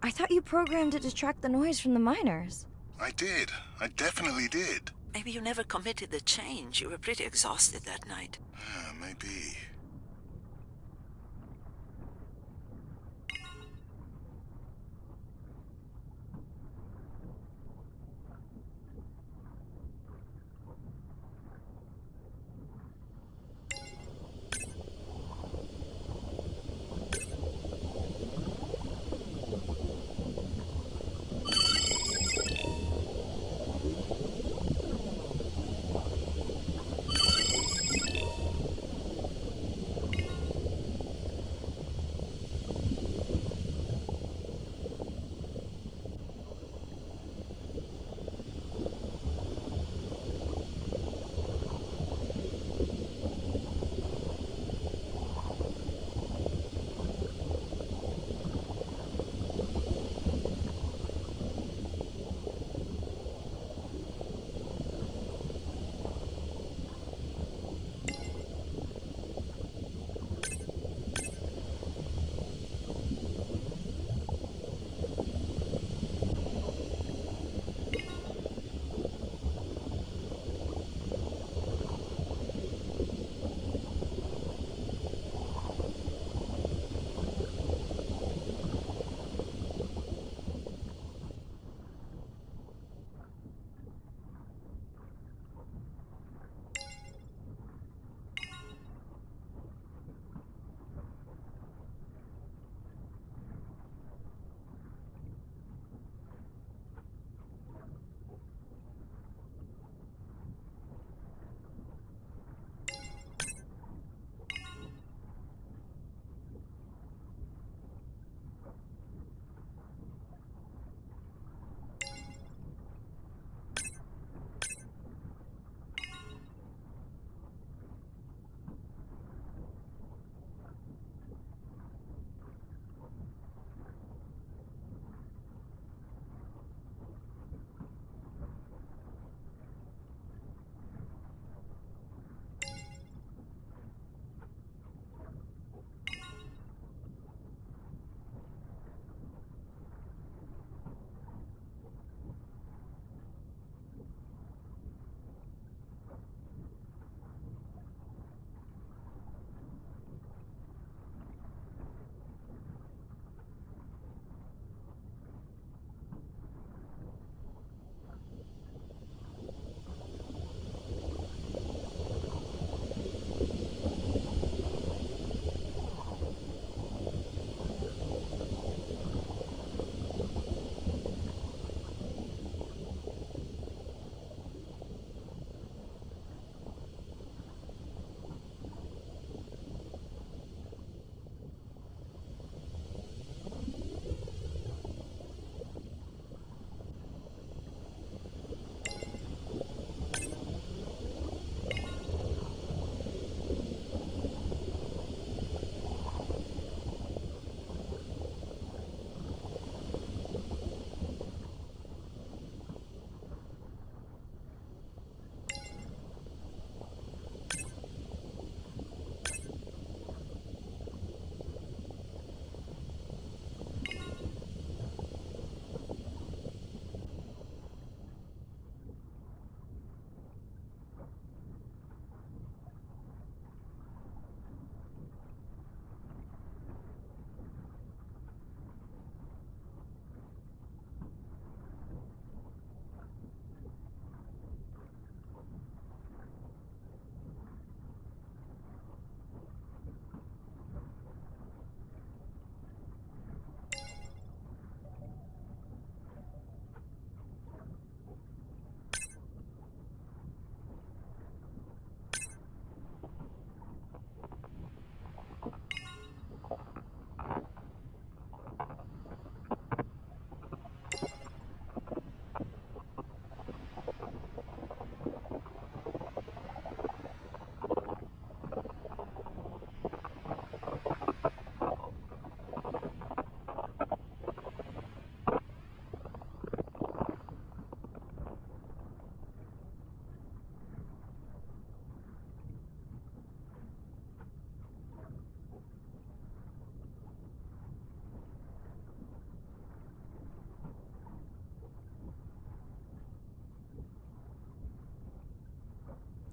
I thought you programmed it to track the noise from the miners. I did. I definitely did. Maybe you never committed the change. You were pretty exhausted that night. Yeah, maybe.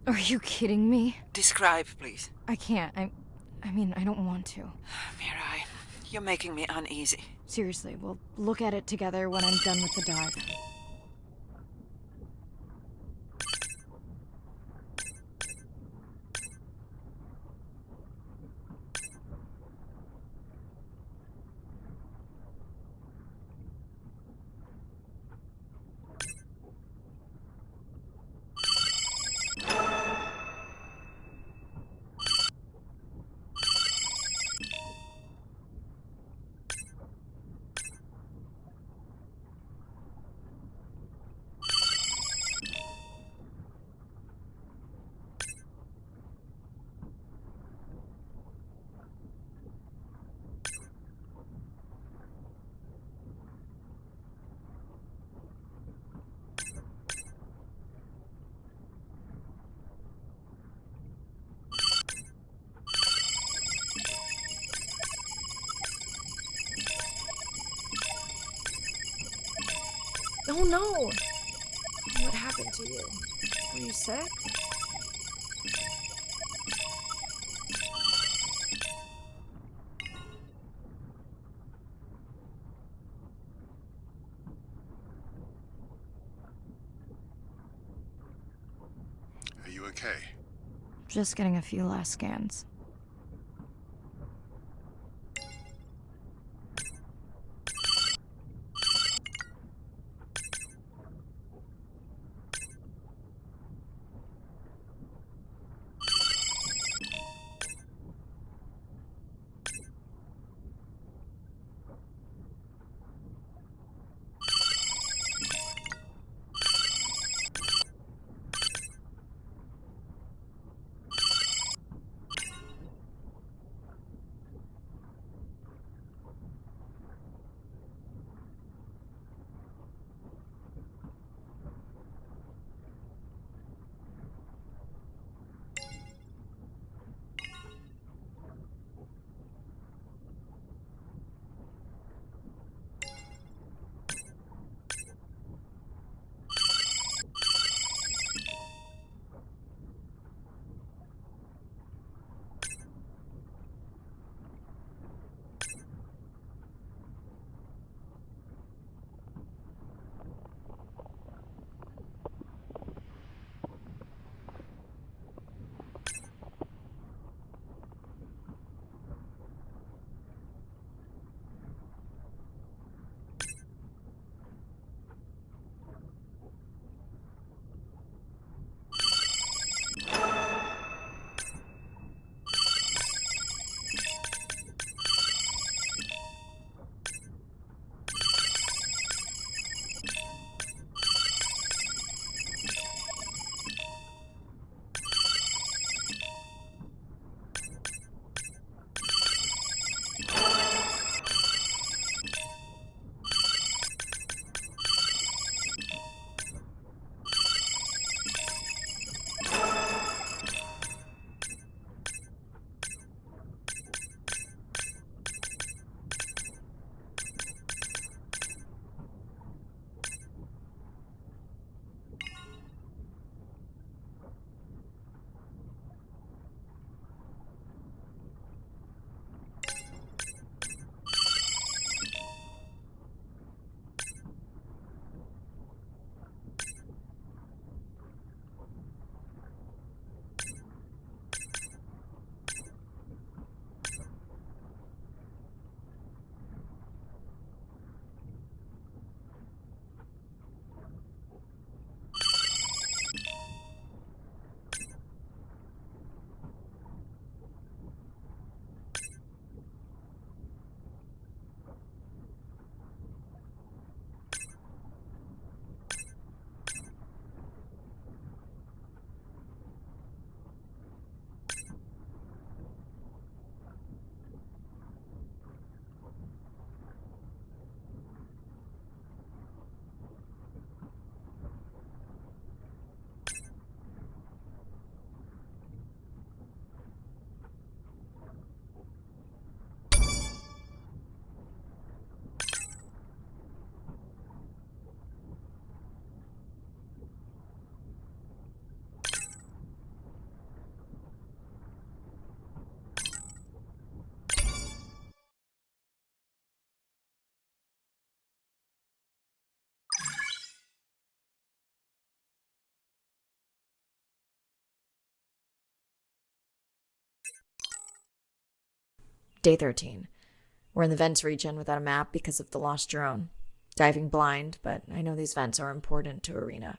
Are you kidding me? Describe, please. I can't. I mean, I don't want to. Mirai, you're making me uneasy. Seriously, we'll look at it together when I'm done with the dive. Oh no! What happened to you? Were you sick? Are you okay? Just getting a few last scans. Day 13. We're in the vents region without a map because of the lost drone. Diving blind, but I know these vents are important to Arena.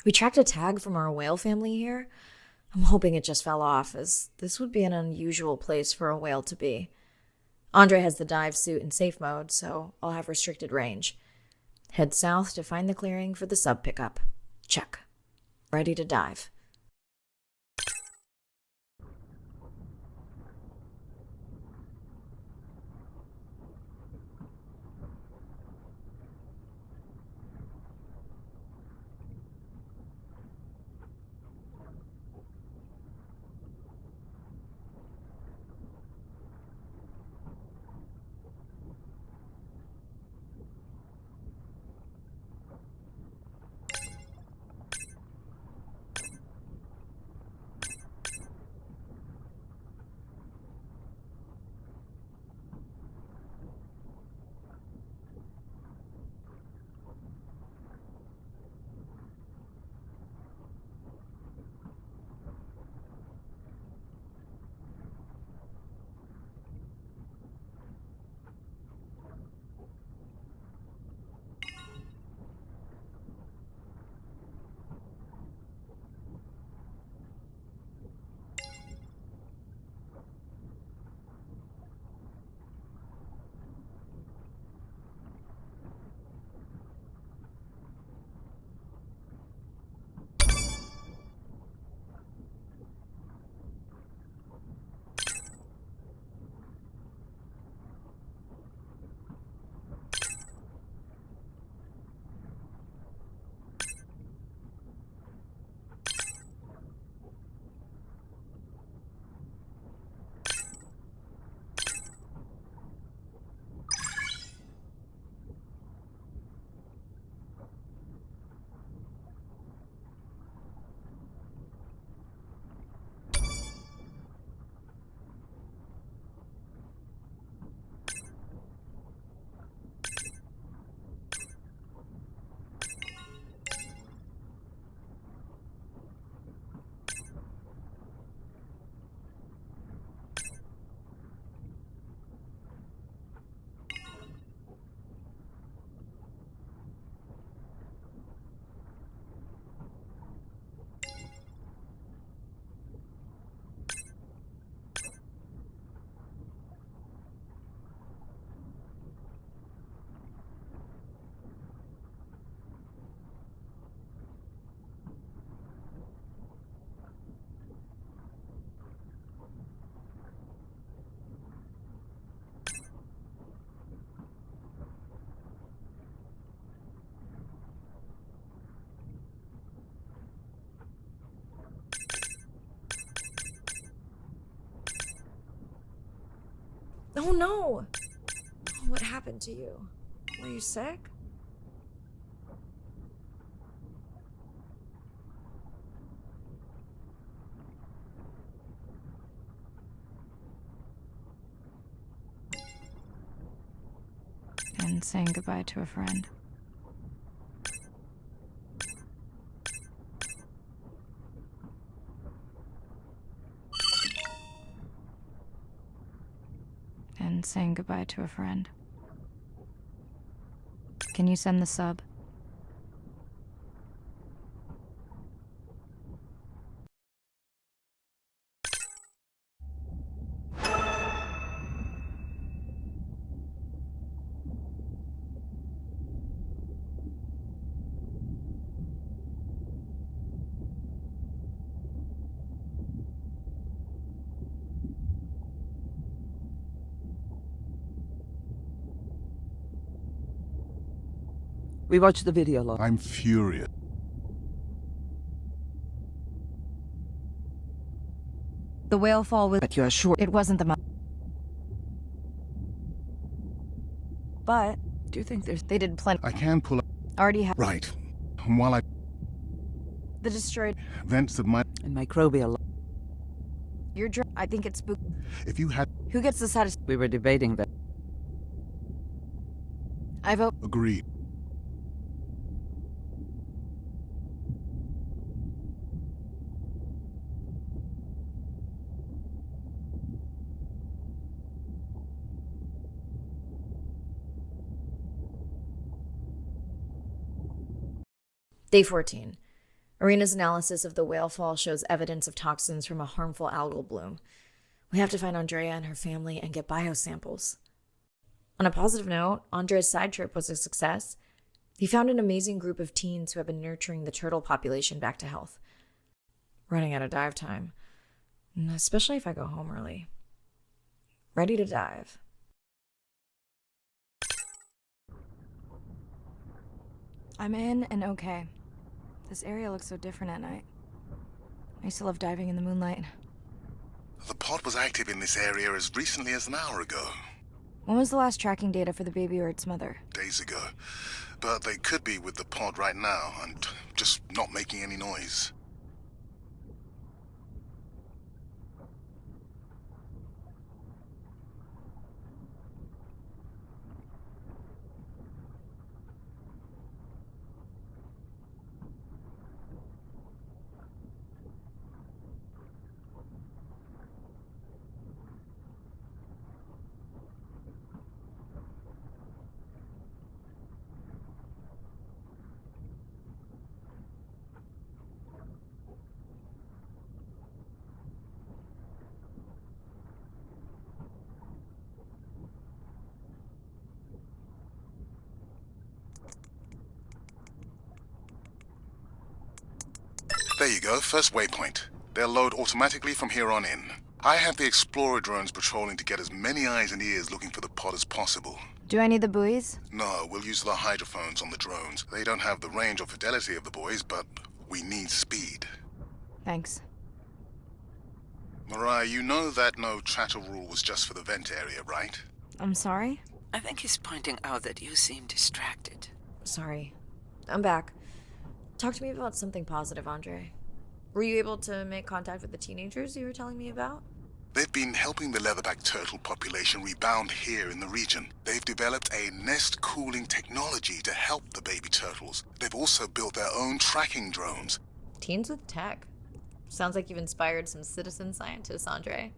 We tracked a tag from our whale family here. I'm hoping it just fell off, as this would be an unusual place for a whale to be. Andre has the dive suit in safe mode, so I'll have restricted range. Head south to find the clearing for the sub pickup. Check. Ready to dive. Oh no! What happened to you? Were you sick? And saying goodbye to a friend. And saying goodbye to a friend. Can you send the sub? We watched the video log. I'm furious. The whale fall was. But you are sure? It wasn't the. But Do you think there's... they did plenty. I can pull up. Already have Right. And while I the destroyed. vents that might. And microbial... Your dr. I think it's spook. If you had Who gets the satisfaction? We were debating that. I vote. agreed. Day 14. Arena's analysis of the whale fall shows evidence of toxins from a harmful algal bloom. We have to find Andrea and her family and get biosamples. On a positive note, Andrea's side trip was a success. He found an amazing group of teens who have been nurturing the turtle population back to health. Running out of dive time, especially if I go home early. Ready to dive. I'm in and okay. This area looks so different at night. I used to love diving in the moonlight. The pod was active in this area as recently as an hour ago. When was the last tracking data for the baby or its mother? Days ago. But they could be with the pod right now and just not making any noise. There you go, first waypoint. They'll load automatically from here on in. I have the Explorer drones patrolling to get as many eyes and ears looking for the pod as possible. Do I need the buoys? No, we'll use the hydrophones on the drones. They don't have the range or fidelity of the boys, but we need speed. Thanks. Mirai, you know that no chatter rule was just for the vent area, right? I'm sorry? I think he's pointing out that you seem distracted. Sorry. I'm back. Talk to me about something positive, Andre. Were you able to make contact with the teenagers you were telling me about? They've been helping the leatherback turtle population rebound here in the region. They've developed a nest cooling technology to help the baby turtles. They've also built their own tracking drones. Teens with tech. Sounds like you've inspired some citizen scientists, Andre.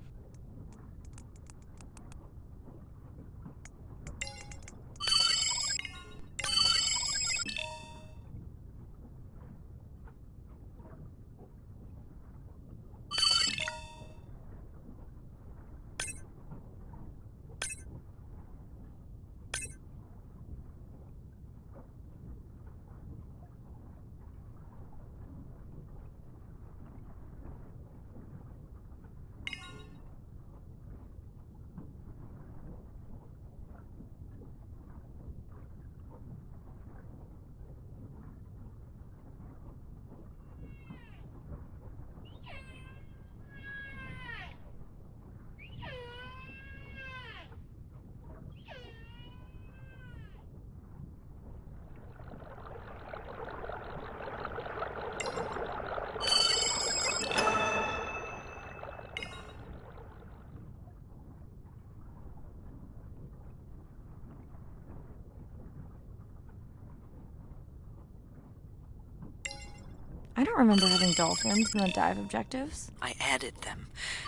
I don't remember having dolphins in the dive objectives. I added them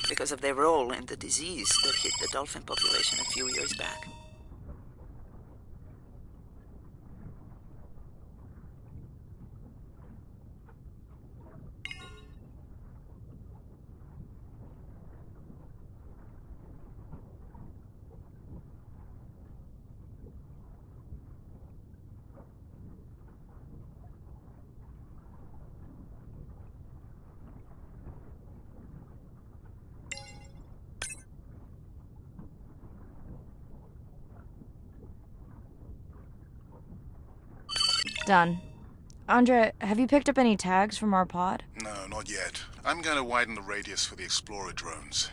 because of their role in the disease that hit the dolphin population a few years back. Done. Andre, have you picked up any tags from our pod? No, not yet. I'm going to widen the radius for the Explorer drones.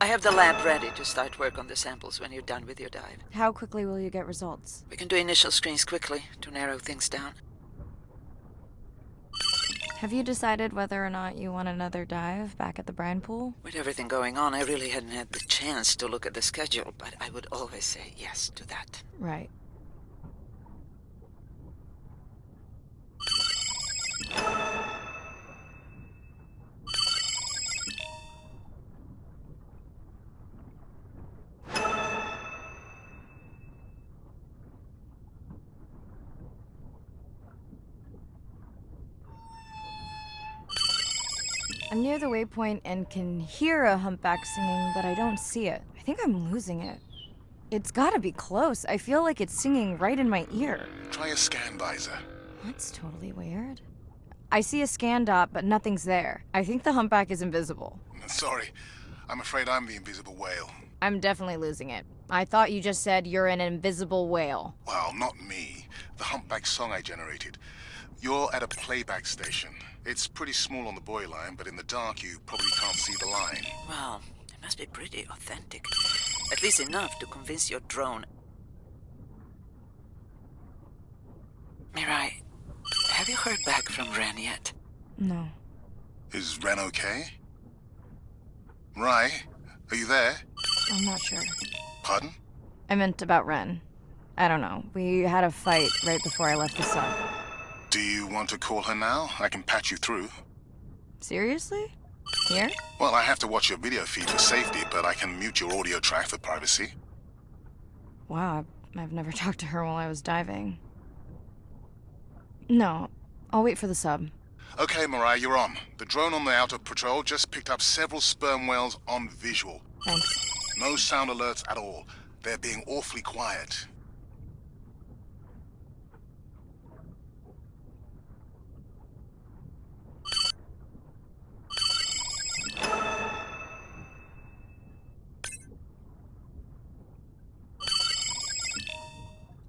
I have the lab ready to start work on the samples when you're done with your dive. How quickly will you get results? We can do initial screens quickly to narrow things down. Have you decided whether or not you want another dive back at the brine pool? With everything going on, I really hadn't had the chance to look at the schedule, but I would always say yes to that. Right. I'm near the waypoint and can hear a humpback singing, but I don't see it. I think I'm losing it. It's gotta be close. I feel like it's singing right in my ear. Try a scan visor. That's totally weird. I see a scan dot, but nothing's there. I think the humpback is invisible. Sorry, I'm afraid I'm the invisible whale. I'm definitely losing it. I thought you just said you're an invisible whale. Well, not me. The humpback song I generated. You're at a playback station. It's pretty small on the buoy line, but in the dark you probably can't see the line. Well, it must be pretty authentic. At least enough to convince your drone. Mirai, have you heard back from Ren yet? No. Is Ren okay? Mirai, are you there? I'm not sure. Pardon? I meant about Ren. I don't know. We had a fight right before I left the sub. Do you want to call her now? I can patch you through. Seriously? Here? Well, I have to watch your video feed for safety, but I can mute your audio track for privacy. Wow, I've never talked to her while I was diving. No, I'll wait for the sub. Okay, Mirai, you're on. The drone on the outer patrol just picked up several sperm whales on visual. Thanks. No sound alerts at all. They're being awfully quiet.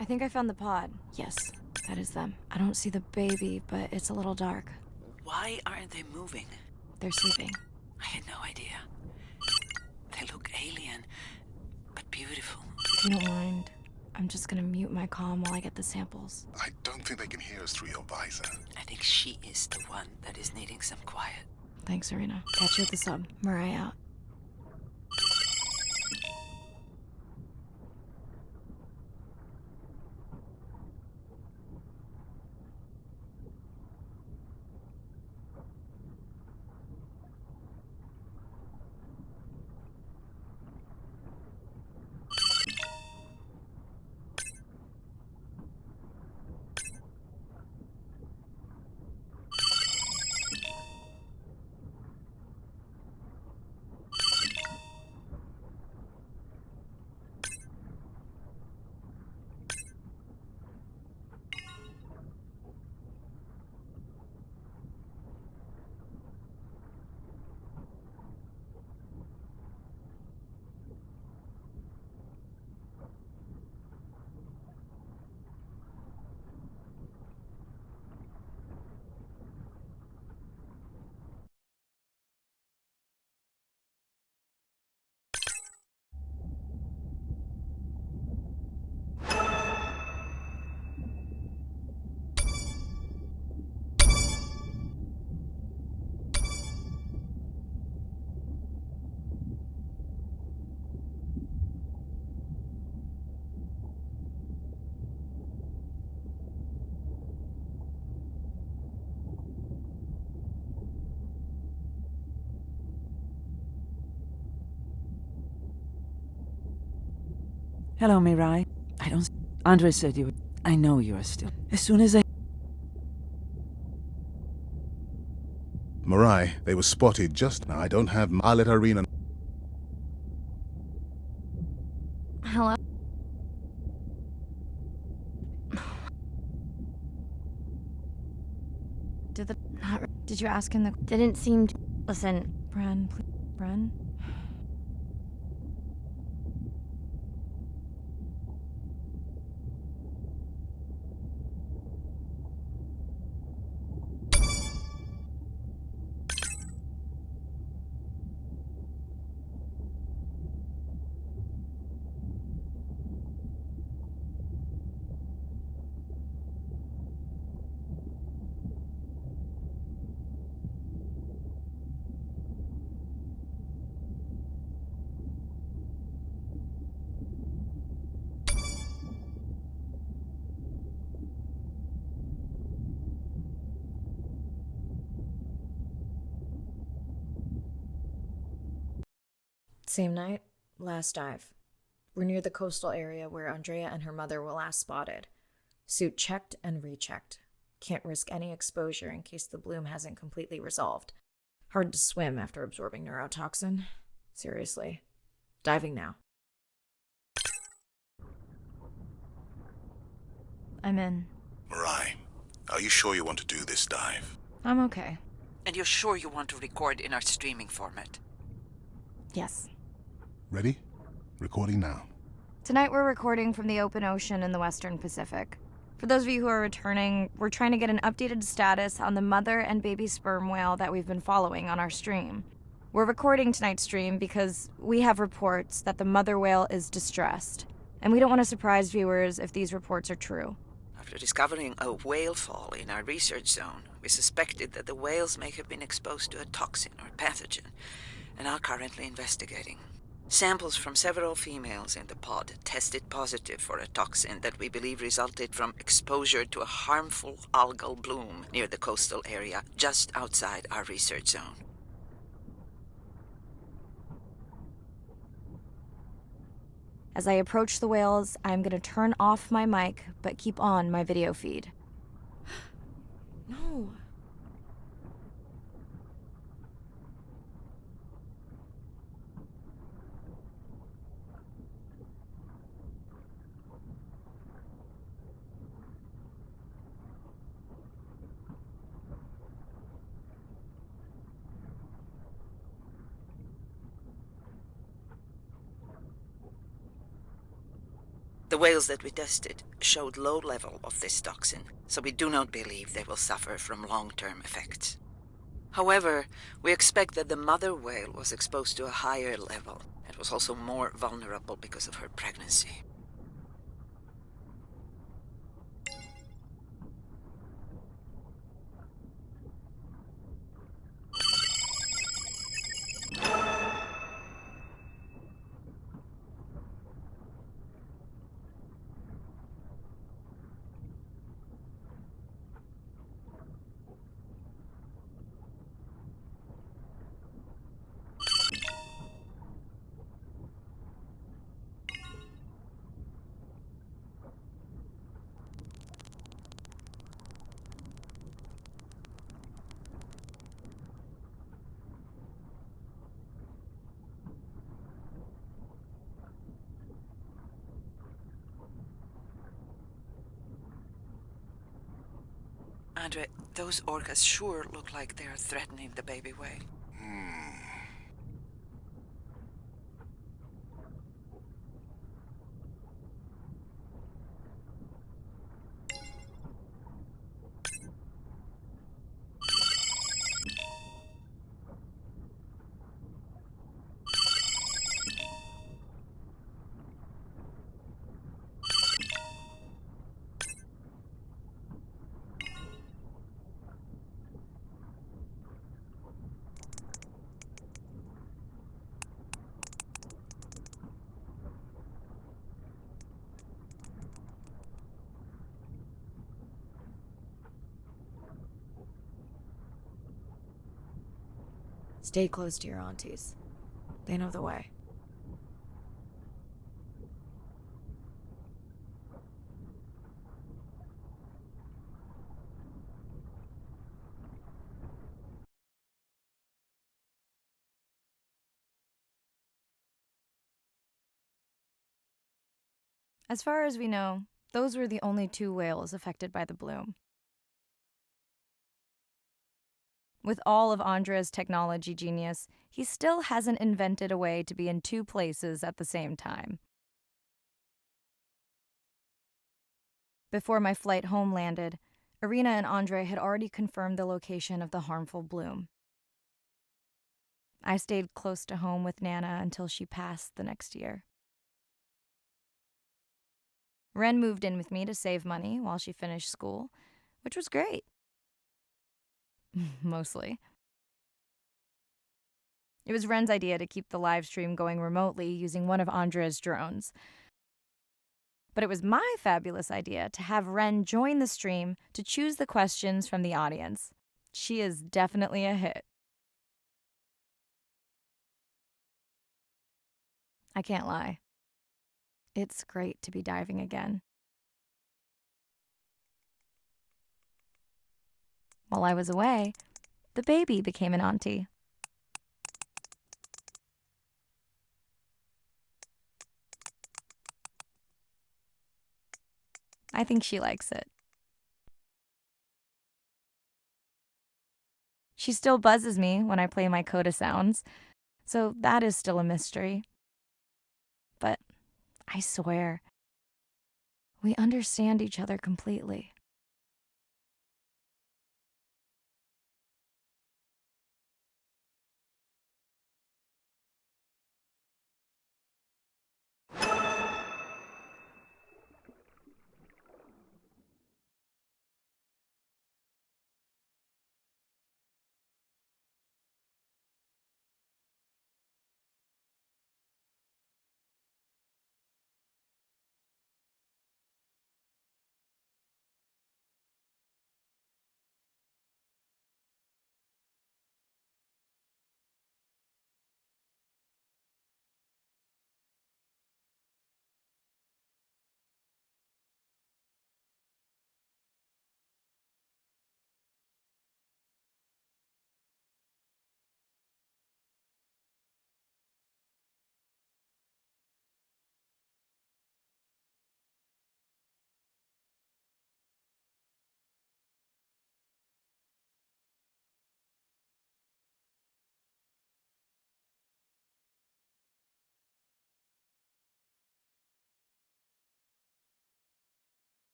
I think I found the pod. Yes, that is them. I don't see the baby, but it's a little dark. Why aren't they moving? They're sleeping. I had no idea. They look alien, but beautiful. If you don't mind, I'm just gonna mute my comm while I get the samples. I don't think they can hear us through your visor. I think she is the one that is needing some quiet. Thanks, Arena. Catch you at the sub. Mirai out. Hello, Mirai. I don't... Andre said you... I know you are still... As soon as I... Mirai, they were spotted just now. I don't have... I'll let Arena... Hello? Did you ask in the... Didn't seem to... Listen, Bren, please. Bren? Same night, last dive. We're near the coastal area where Andrea and her mother were last spotted. Suit checked and rechecked. Can't risk any exposure in case the bloom hasn't completely resolved. Hard to swim after absorbing neurotoxin. Seriously. Diving now. I'm in. Mirai, are you sure you want to do this dive? I'm okay. And you're sure you want to record in our streaming format? Yes. Ready? Recording now. Tonight we're recording from the open ocean in the Western Pacific. For those of you who are returning, we're trying to get an updated status on the mother and baby sperm whale that we've been following on our stream. We're recording tonight's stream because we have reports that the mother whale is distressed, and we don't want to surprise viewers if these reports are true. After discovering a whale fall in our research zone, we suspected that the whales may have been exposed to a toxin or pathogen, and are currently investigating. Samples from several females in the pod tested positive for a toxin that we believe resulted from exposure to a harmful algal bloom near the coastal area just outside our research zone. As I approach the whales, I'm going to turn off my mic, but keep on my video feed. No. The whales that we tested showed low level of this toxin, so we do not believe they will suffer from long-term effects. However, we expect that the mother whale was exposed to a higher level and was also more vulnerable because of her pregnancy. Andre, those orcas sure look like they are threatening the baby whale. Stay close to your aunties. They know the way. As far as we know, those were the only 2 whales affected by the bloom. With all of Andrea's technology genius, he still hasn't invented a way to be in 2 places at the same time. Before my flight home landed, Irina and Andre had already confirmed the location of the harmful bloom. I stayed close to home with Nana until she passed the next year. Ren moved in with me to save money while she finished school, which was great. Mostly. It was Ren's idea to keep the live stream going remotely using one of Andrea's drones. But it was my fabulous idea to have Ren join the stream to choose the questions from the audience. She is definitely a hit. I can't lie. It's great to be diving again. While I was away, the baby became an auntie. I think she likes it. She still buzzes me when I play my coda sounds, so that is still a mystery. But I swear, we understand each other completely.